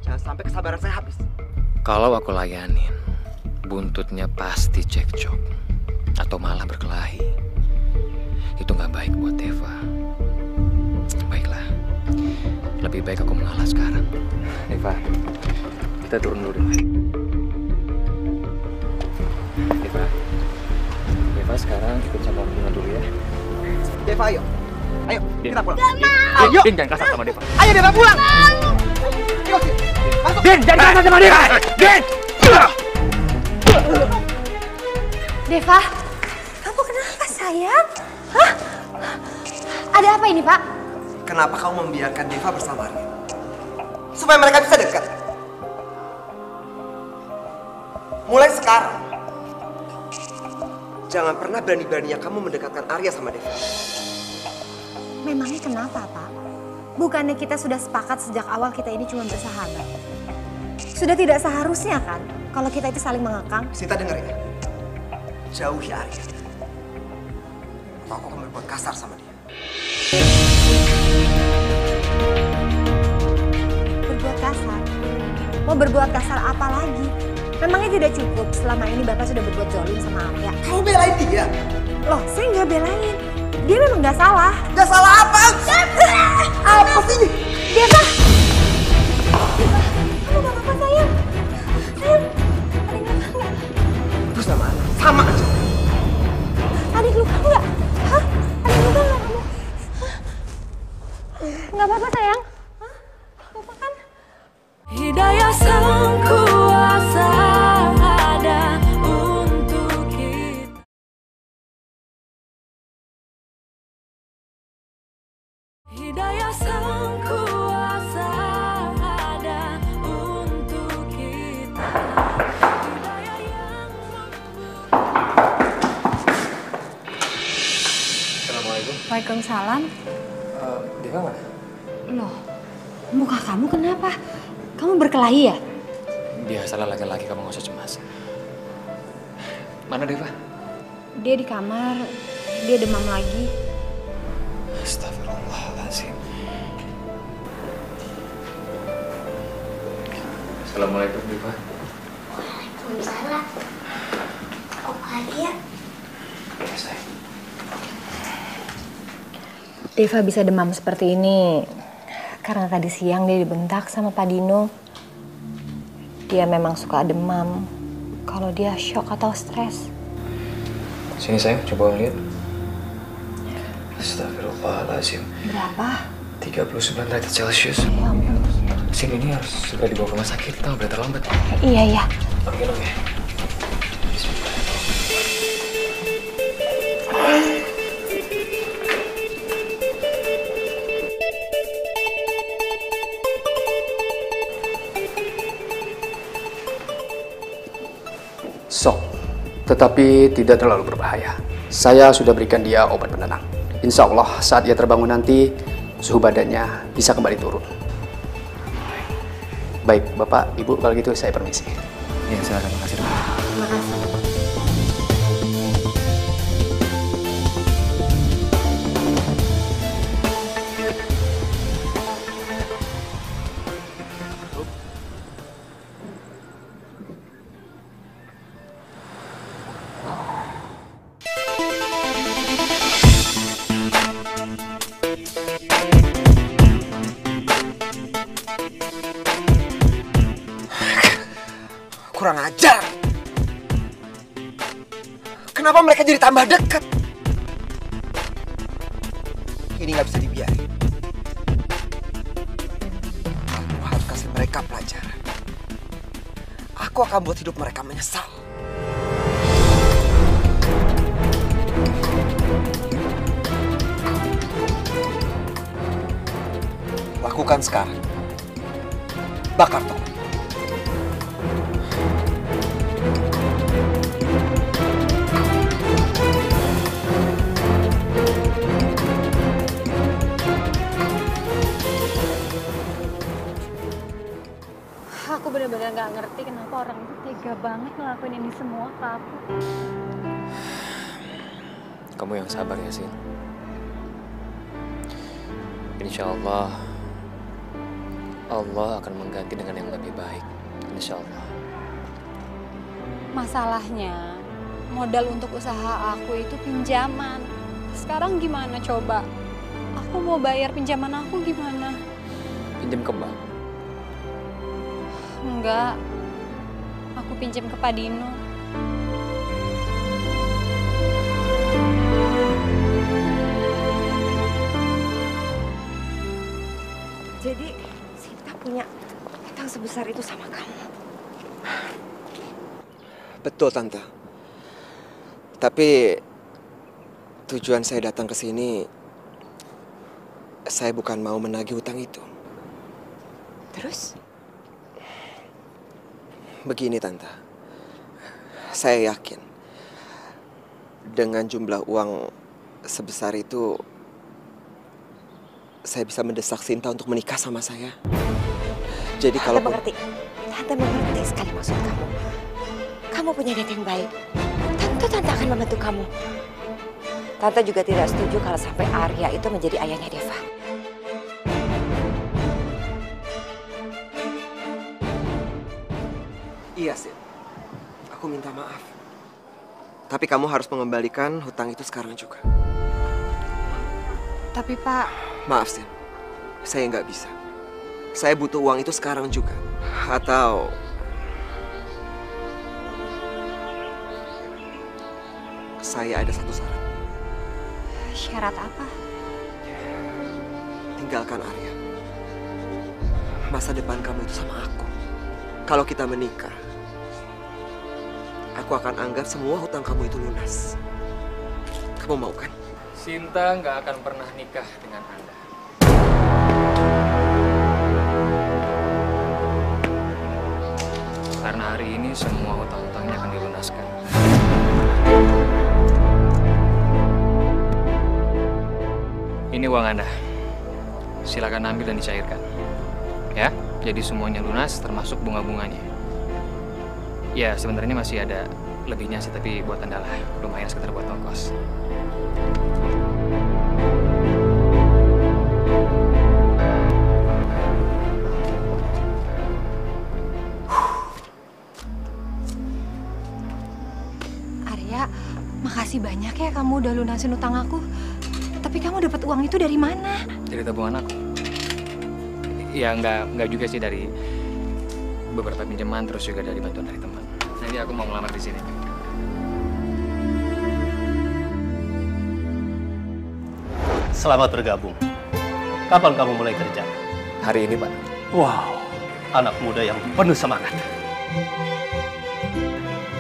Jangan sampai kesabaran saya habis. Kalau aku layanin, buntutnya pasti cekcok. Atau malah berkelahi. Itu nggak baik buat Deva. Baiklah. Lebih baik aku mengalah sekarang. Deva, kita turun dulu. Deva. Deva sekarang ikut sama Om Dino dulu ya. Deva, ayo. Ayo, kita pulang. Ayo. Din, jangan kasar sama Deva. Ayo Deva pulang. Ayo, masuk. Din, jangan kasar sama Deva. Din. Deva, kamu kenapa sayang? Hah? Ada apa ini Pak? Kenapa kamu membiarkan Deva bersama Arya? Supaya mereka bisa dekat. Mulai sekarang, jangan pernah berani-beraninya kamu mendekatkan Arya sama Deva. Memangnya kenapa Pak? Bukannya kita sudah sepakat sejak awal kita ini cuma bersahabat? Sudah tidak seharusnya kan kalau kita itu saling mengekang? Sita denger ya. Jauhi Arya. Atau aku akan berbuat kasar sama dia. Berbuat kasar? Mau berbuat kasar apa lagi? Memangnya tidak cukup selama ini Bapak sudah berbuat zalim sama Arya? Kamu belain dia? Loh, saya nggak belain. Dia memang nggak salah. Nggak salah apa? Apa sih ini? Deva! Deva, kamu nggak apa-apa sayang? Sayang, ada yang luka nggak? Itu sama anak, sama aja. Ada yang luka nggak? Hah? Ada yang luka nggak kamu? Nggak apa-apa sayang? Hah? Apa kan? Hidayah sang kuasa ada untuk kita. Hidayah sang kuasa ada untuk kita. Hidayah yang Assalamualaikum. Waalaikumsalam. Deva mana? Loh, muka kamu kenapa? Kamu berkelahi ya? Biasalah laki-laki, kamu gak usah cemas. Mana Deva? Dia di kamar, dia demam lagi. Astagfirullahaladzim. Assalamualaikum Deva. Waalaikumsalam. Om Arya. Ya sayang. Deva bisa demam seperti ini karena tadi siang dia dibentak sama Pak Dino. Dia memang suka demam kalau dia shock atau stres. Sini sayang, coba lihat. Astagfirullahaladzim. Berapa? 39 derajat Celcius. Ya ampun. Sini ini harus segera dibawa ke rumah sakit, kita udah terlambat. Iya. Oke, oke. Sok, tetapi tidak terlalu berbahaya. Saya sudah berikan dia obat penenang. Insya Allah saat ia terbangun nanti, suhu badannya bisa kembali turun. Baik, Bapak, Ibu, kalau gitu saya permisi. Ya, silakan. Makasih, Dok. Terima kasih. Kurang ajar. Kenapa mereka jadi tambah dekat? Ini nggak bisa dibiarin. Aku harus kasih mereka pelajaran. Aku akan buat hidup mereka menyesal. Lakukan sekarang. Bakar toko. Aku benar-benar nggak ngerti kenapa orang itu tega banget ngelakuin ini semua ke aku. Kamu yang sabar ya, Sin. Insya Allah, Allah akan mengganti dengan yang lebih baik. Insya Allah. Masalahnya, modal untuk usaha aku itu pinjaman. Sekarang gimana coba? Aku mau bayar pinjaman aku gimana? Pinjam ke bank. Enggak, aku pinjam ke Pak Dino. Jadi Sinta punya hutang sebesar itu sama kamu? Betul, Tante. Tapi tujuan saya datang ke sini, saya bukan mau menagih hutang itu. Terus? Begini, Tante. Saya yakin dengan jumlah uang sebesar itu, saya bisa mendesak Sinta untuk menikah sama saya. Jadi kalau Tante mengerti sekali maksud kamu. Kamu punya niat yang baik. Tante akan membantu kamu. Tante juga tidak setuju kalau sampai Arya itu menjadi ayahnya Deva. Iya, Sin. Aku minta maaf. Tapi kamu harus mengembalikan hutang itu sekarang juga. Tapi Pak... Maaf, Sin. Saya nggak bisa. Saya butuh uang itu sekarang juga. Atau... saya ada satu syarat. Syarat apa? Tinggalkan Arya. Masa depan kamu itu sama aku. Kalau kita menikah, aku akan anggap semua hutang kamu itu lunas. Kamu mau kan? Sinta nggak akan pernah nikah dengan Anda. Karena hari ini semua hutang-hutangnya akan dilunaskan. Ini uang Anda. Silakan ambil dan dicairkan. Ya, jadi semuanya lunas termasuk bunga-bunganya. Ya, sebenarnya masih ada lebihnya sih, tapi buat Anda lah. Lumayan sekitar buat ongkos. Arya, makasih banyak ya kamu udah lunasin utang aku. Tapi kamu dapat uang itu dari mana? Dari tabungan aku. Ya nggak juga sih, dari beberapa pinjaman, terus juga dari bantuan dari teman. Nanti aku mau ngelamar di sini. Selamat bergabung. Kapan kamu mulai kerja? Hari ini, Pak. Wow, anak muda yang penuh semangat.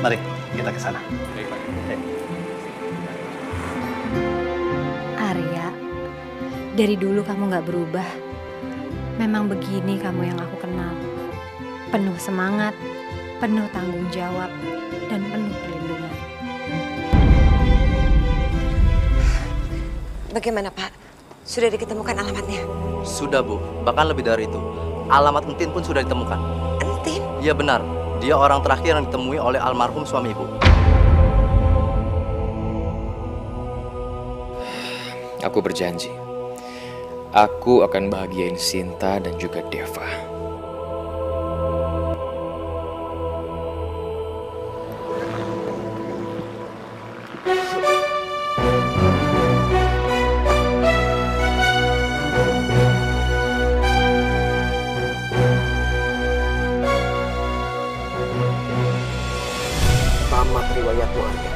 Mari kita ke sana. Baik, Pak. Arya, dari dulu kamu nggak berubah. Memang begini kamu yang aku kenal. Penuh semangat, penuh tanggung jawab, dan penuh perlindungan. Bagaimana Pak? Sudah diketemukan alamatnya? Sudah Bu, bahkan lebih dari itu. Alamat Entin pun sudah ditemukan. Entin? Iya benar, dia orang terakhir yang ditemui oleh almarhum suami Ibu. Aku berjanji, aku akan bahagiain Sinta dan juga Deva. Tamat riwayatmu, Arya.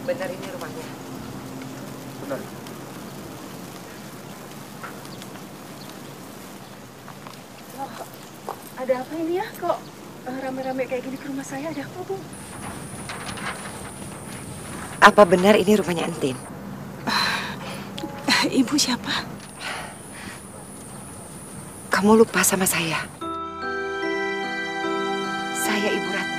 Benar ini rumahnya? Benar. Ada apa ini ya? Kok rame-rame kayak gini ke rumah saya? Ada apa, Bu? Apa benar ini rumahnya Entin? Ibu siapa? Kamu lupa sama saya? Saya Ibu Ratna.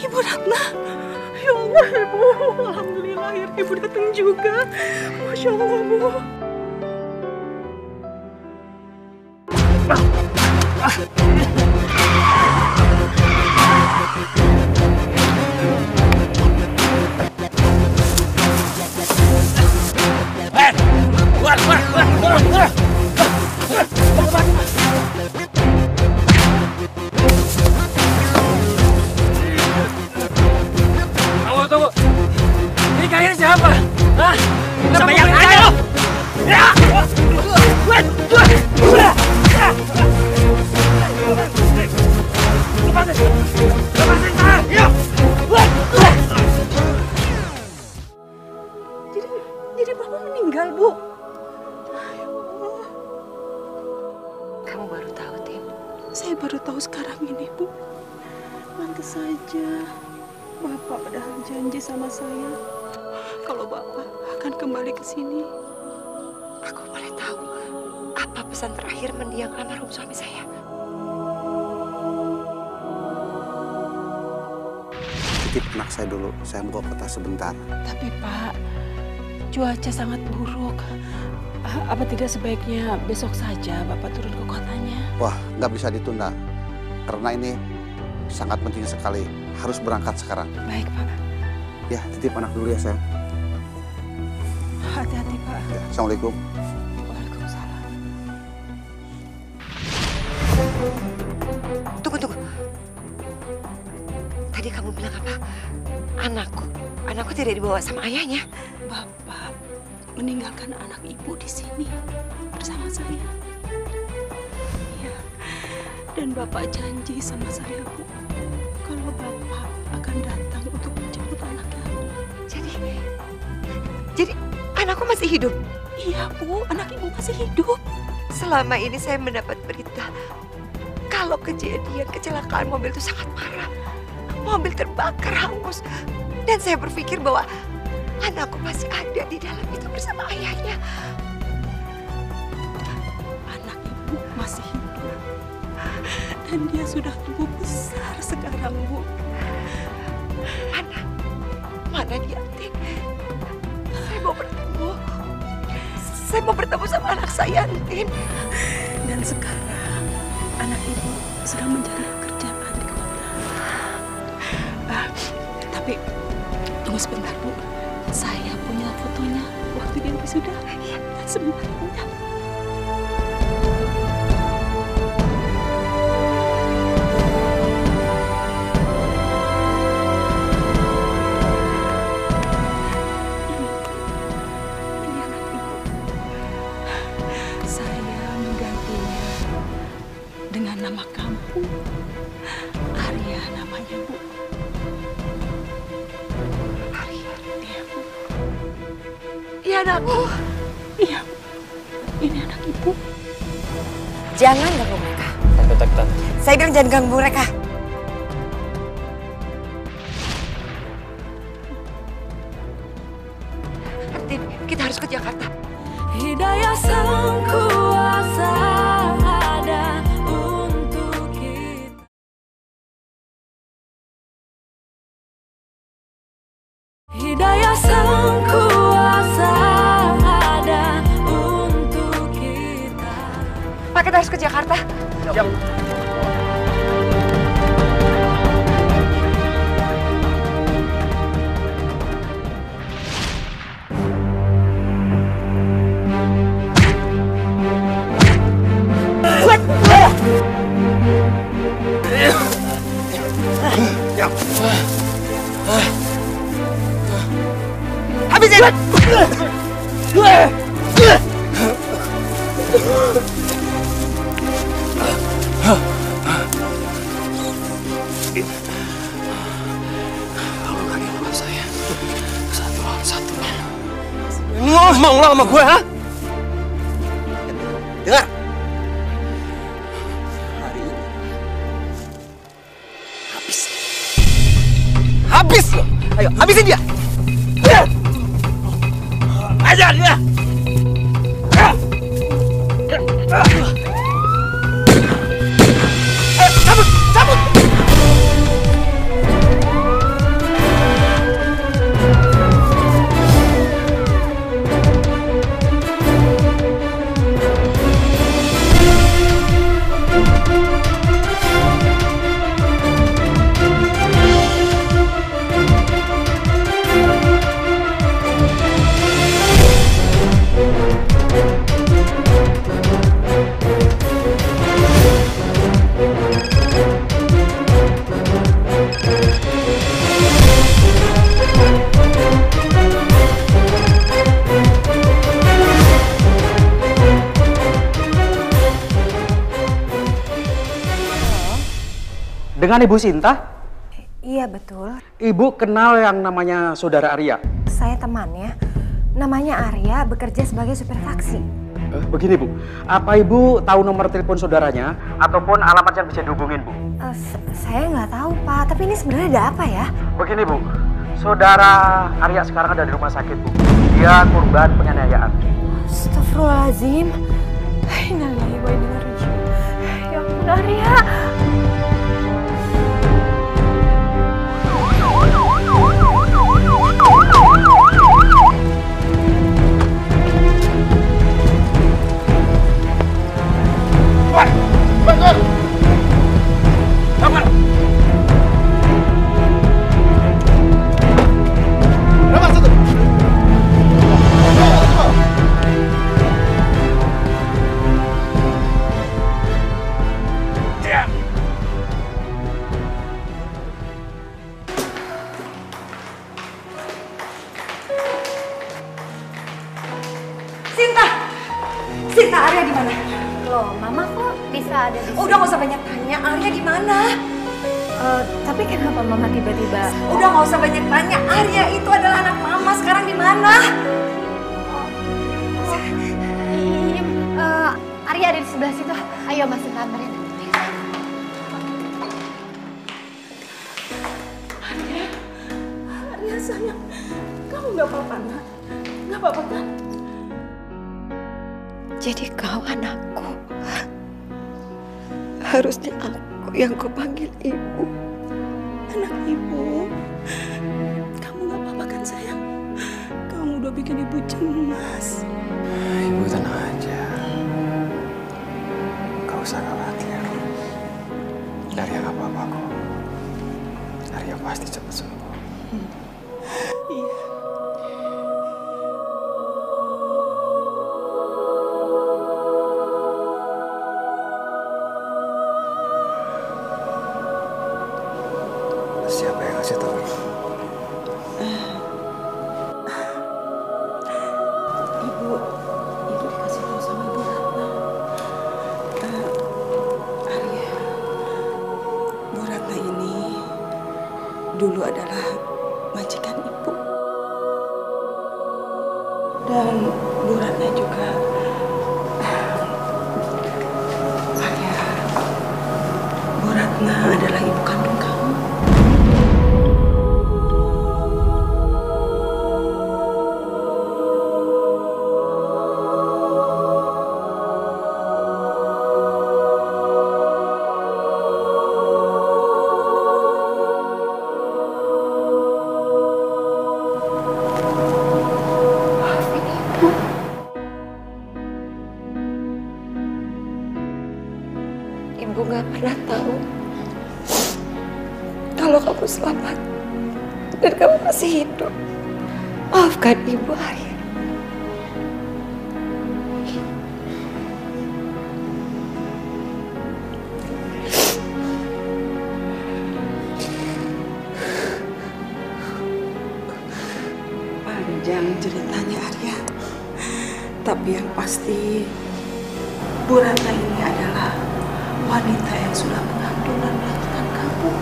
Ibu Ratna. Ya Allah, Ibu. Alhamdulillah, akhirnya Ibu datang juga. Masya Allah, Bu. Tunggu. Ini kalian siapa? Hah? Kenapa yang ada? Ya! Jadi Bapak meninggal, Bu. Kamu baru tahu, Tin? Saya baru tahu sekarang ini, Bu. Pantes saja Bapak padahal janji sama saya kalau Bapak akan kembali ke sini. Aku boleh tahu apa pesan terakhir mendiang almarhum suami saya? Titip anak saya dulu, saya mau ke kota sebentar. Tapi Pak, cuaca sangat buruk. Apa tidak sebaiknya besok saja Bapak turun ke kotanya? Wah, nggak bisa ditunda. Karena ini sangat penting sekali. Harus berangkat sekarang. Baik, Pak. Ya, titip anak dulu ya, sayang. Hati-hati, Pak. Ya, Assalamualaikum. Waalaikumsalam. Tunggu. Tadi kamu bilang apa? Anakku tidak dibawa sama ayahnya. Bapak meninggalkan anak Ibu di sini bersama saya. Iya. Dan Bapak janji sama saya, Bu, kalau Bapak akan datang untuk menjemput anaknya. Jadi anakku masih hidup? Iya, Bu, anak Ibu masih hidup. Selama ini saya mendapat berita kalau kejadian kecelakaan mobil itu sangat parah. Mobil terbakar hangus. Dan saya berpikir bahwa anakku masih ada di dalam itu bersama ayahnya. Anak Dan dia sudah tumbuh besar sekarang, Bu. Mana dia, Tin? Saya mau bertemu sama anak saya, Tin. Dan sekarang anak ibu sedang mencari pekerjaan di kota. Tapi tunggu sebentar, Bu. Saya punya fotonya waktu dia wisuda. Sebentar, Bu. Nama kampung Arya namanya, Bu. Arya, iya, Bu. Iya, anakku. Iya, Bu. Ini anak ibu. Jangan ganggu mereka. Tante. Saya bilang jangan ganggu mereka. Tin, kita harus ke Jakarta. Hidayah sang kuasa ada. Hidayah sang kuasa ada untuk kita. Pak, kita harus ke Jakarta. Siap. Habisin! Kalau kalian lawan saya, satu lawan satu. Ngomong lo sama gue, ha? Dengar. Hari ini habis lo. Ayo, habisin dia. Ajar dia. Cabut. Dengan Ibu Sinta? Iya, betul. Ibu kenal yang namanya Saudara Arya? Saya temannya. Namanya Arya, bekerja sebagai supir taksi. Begini, Bu. Apa Ibu tahu nomor telepon saudaranya? Ataupun alamat yang bisa dihubungin, Bu? Saya nggak tahu, Pak. Tapi ini sebenarnya ada apa ya? Begini, Bu. Saudara Arya sekarang ada di rumah sakit, Bu. Dia korban penganiayaan. Astagfirullahaladzim. Innalillahi wa inna ilaihi raji'un. Ya ampun, Arya. Sinta, Arya di mana? Loh, Mama kok bisa ada di sini? Udah nggak usah banyak tanya, Arya di mana? Tapi kenapa Mama tiba-tiba? Udah nggak usah banyak tanya, Arya itu adalah anak Mama. Sekarang di mana? Arya ada di sebelah situ. Ayo masuk anterin. Arya sayang, kamu nggak apa-apa, Nak? Nggak apa-apa kan? Jadi kau anakku. Harusnya aku yang kau panggil ibu. Anak ibu. Kamu gak apa-apa kan sayang? Kamu udah bikin ibu cemas. Ibu tenang aja. Gak usah khawatir. Arya gak apa-apa kok. Arya pasti cepat sembuh. Iya. Siapa yang ngasih tahu? Ibu dikasih tahu sama Ibu Ratna. Arya, Bu Ratna ini dulu adalah majikan ibu. Dan Bu Ratna juga Arya, Bu Ratna adalah ibu kandung kamu. Ibu gak pernah tahu kalau kamu selamat dan kamu masih hidup. Maafkan Ibu, Arya. Panjang ceritanya, Arya. Tapi yang pasti Bu Ratna ini adalah wanita yang sudah mengandung dan melahirkan kamu.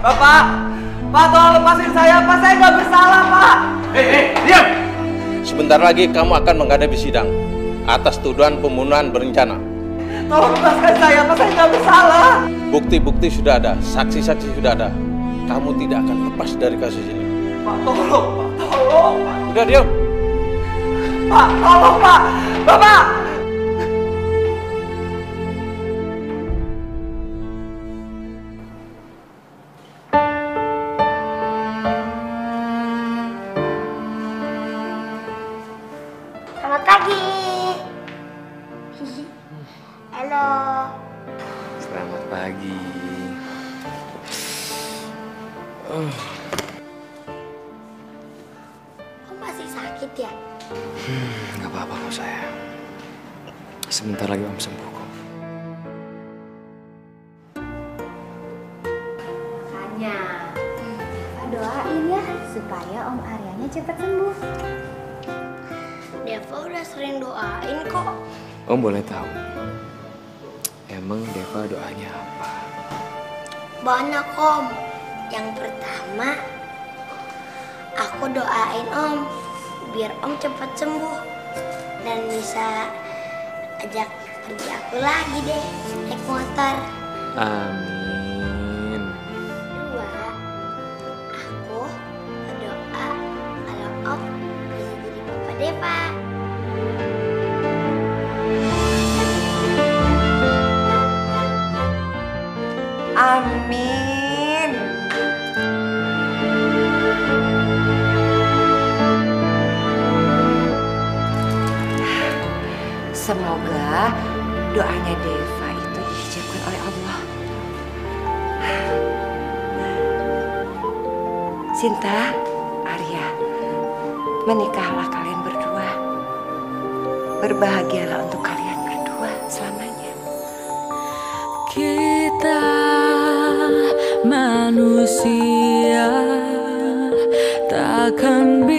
Bapak, Pak tolong lepasin saya, Pak, saya nggak bersalah, Pak. Diam! Sebentar lagi kamu akan menghadapi sidang atas tuduhan pembunuhan berencana. Tolong lepaskan saya, Pak, saya nggak bersalah. Bukti-bukti sudah ada, saksi-saksi sudah ada. Kamu tidak akan lepas dari kasus ini. Pak, tolong, Pak, tolong, Pak. Udah diam! Pak, tolong, Pak. Bapak! Selamat pagi. Halo. Selamat pagi. Kok masih sakit ya? Gak apa-apa kok sayang. Sebentar lagi Om sembuh kok. Makanya, doain ya supaya Om Aryanya cepat sembuh. Deva udah sering doain kok. Om boleh tahu, emang Deva doanya apa? Banyak Om. Yang pertama, aku doain Om biar Om cepat sembuh dan bisa ajak pergi aku lagi deh naik motor. Amin. Dua, aku berdoa kalau Om bisa jadi Papa Deva. Amin. Semoga doanya Deva itu diijabkan oleh Allah. Sinta, Arya, menikahlah kalian berdua. Berbahagialah untuk kalian berdua selamanya. Kita manusia takkan bisa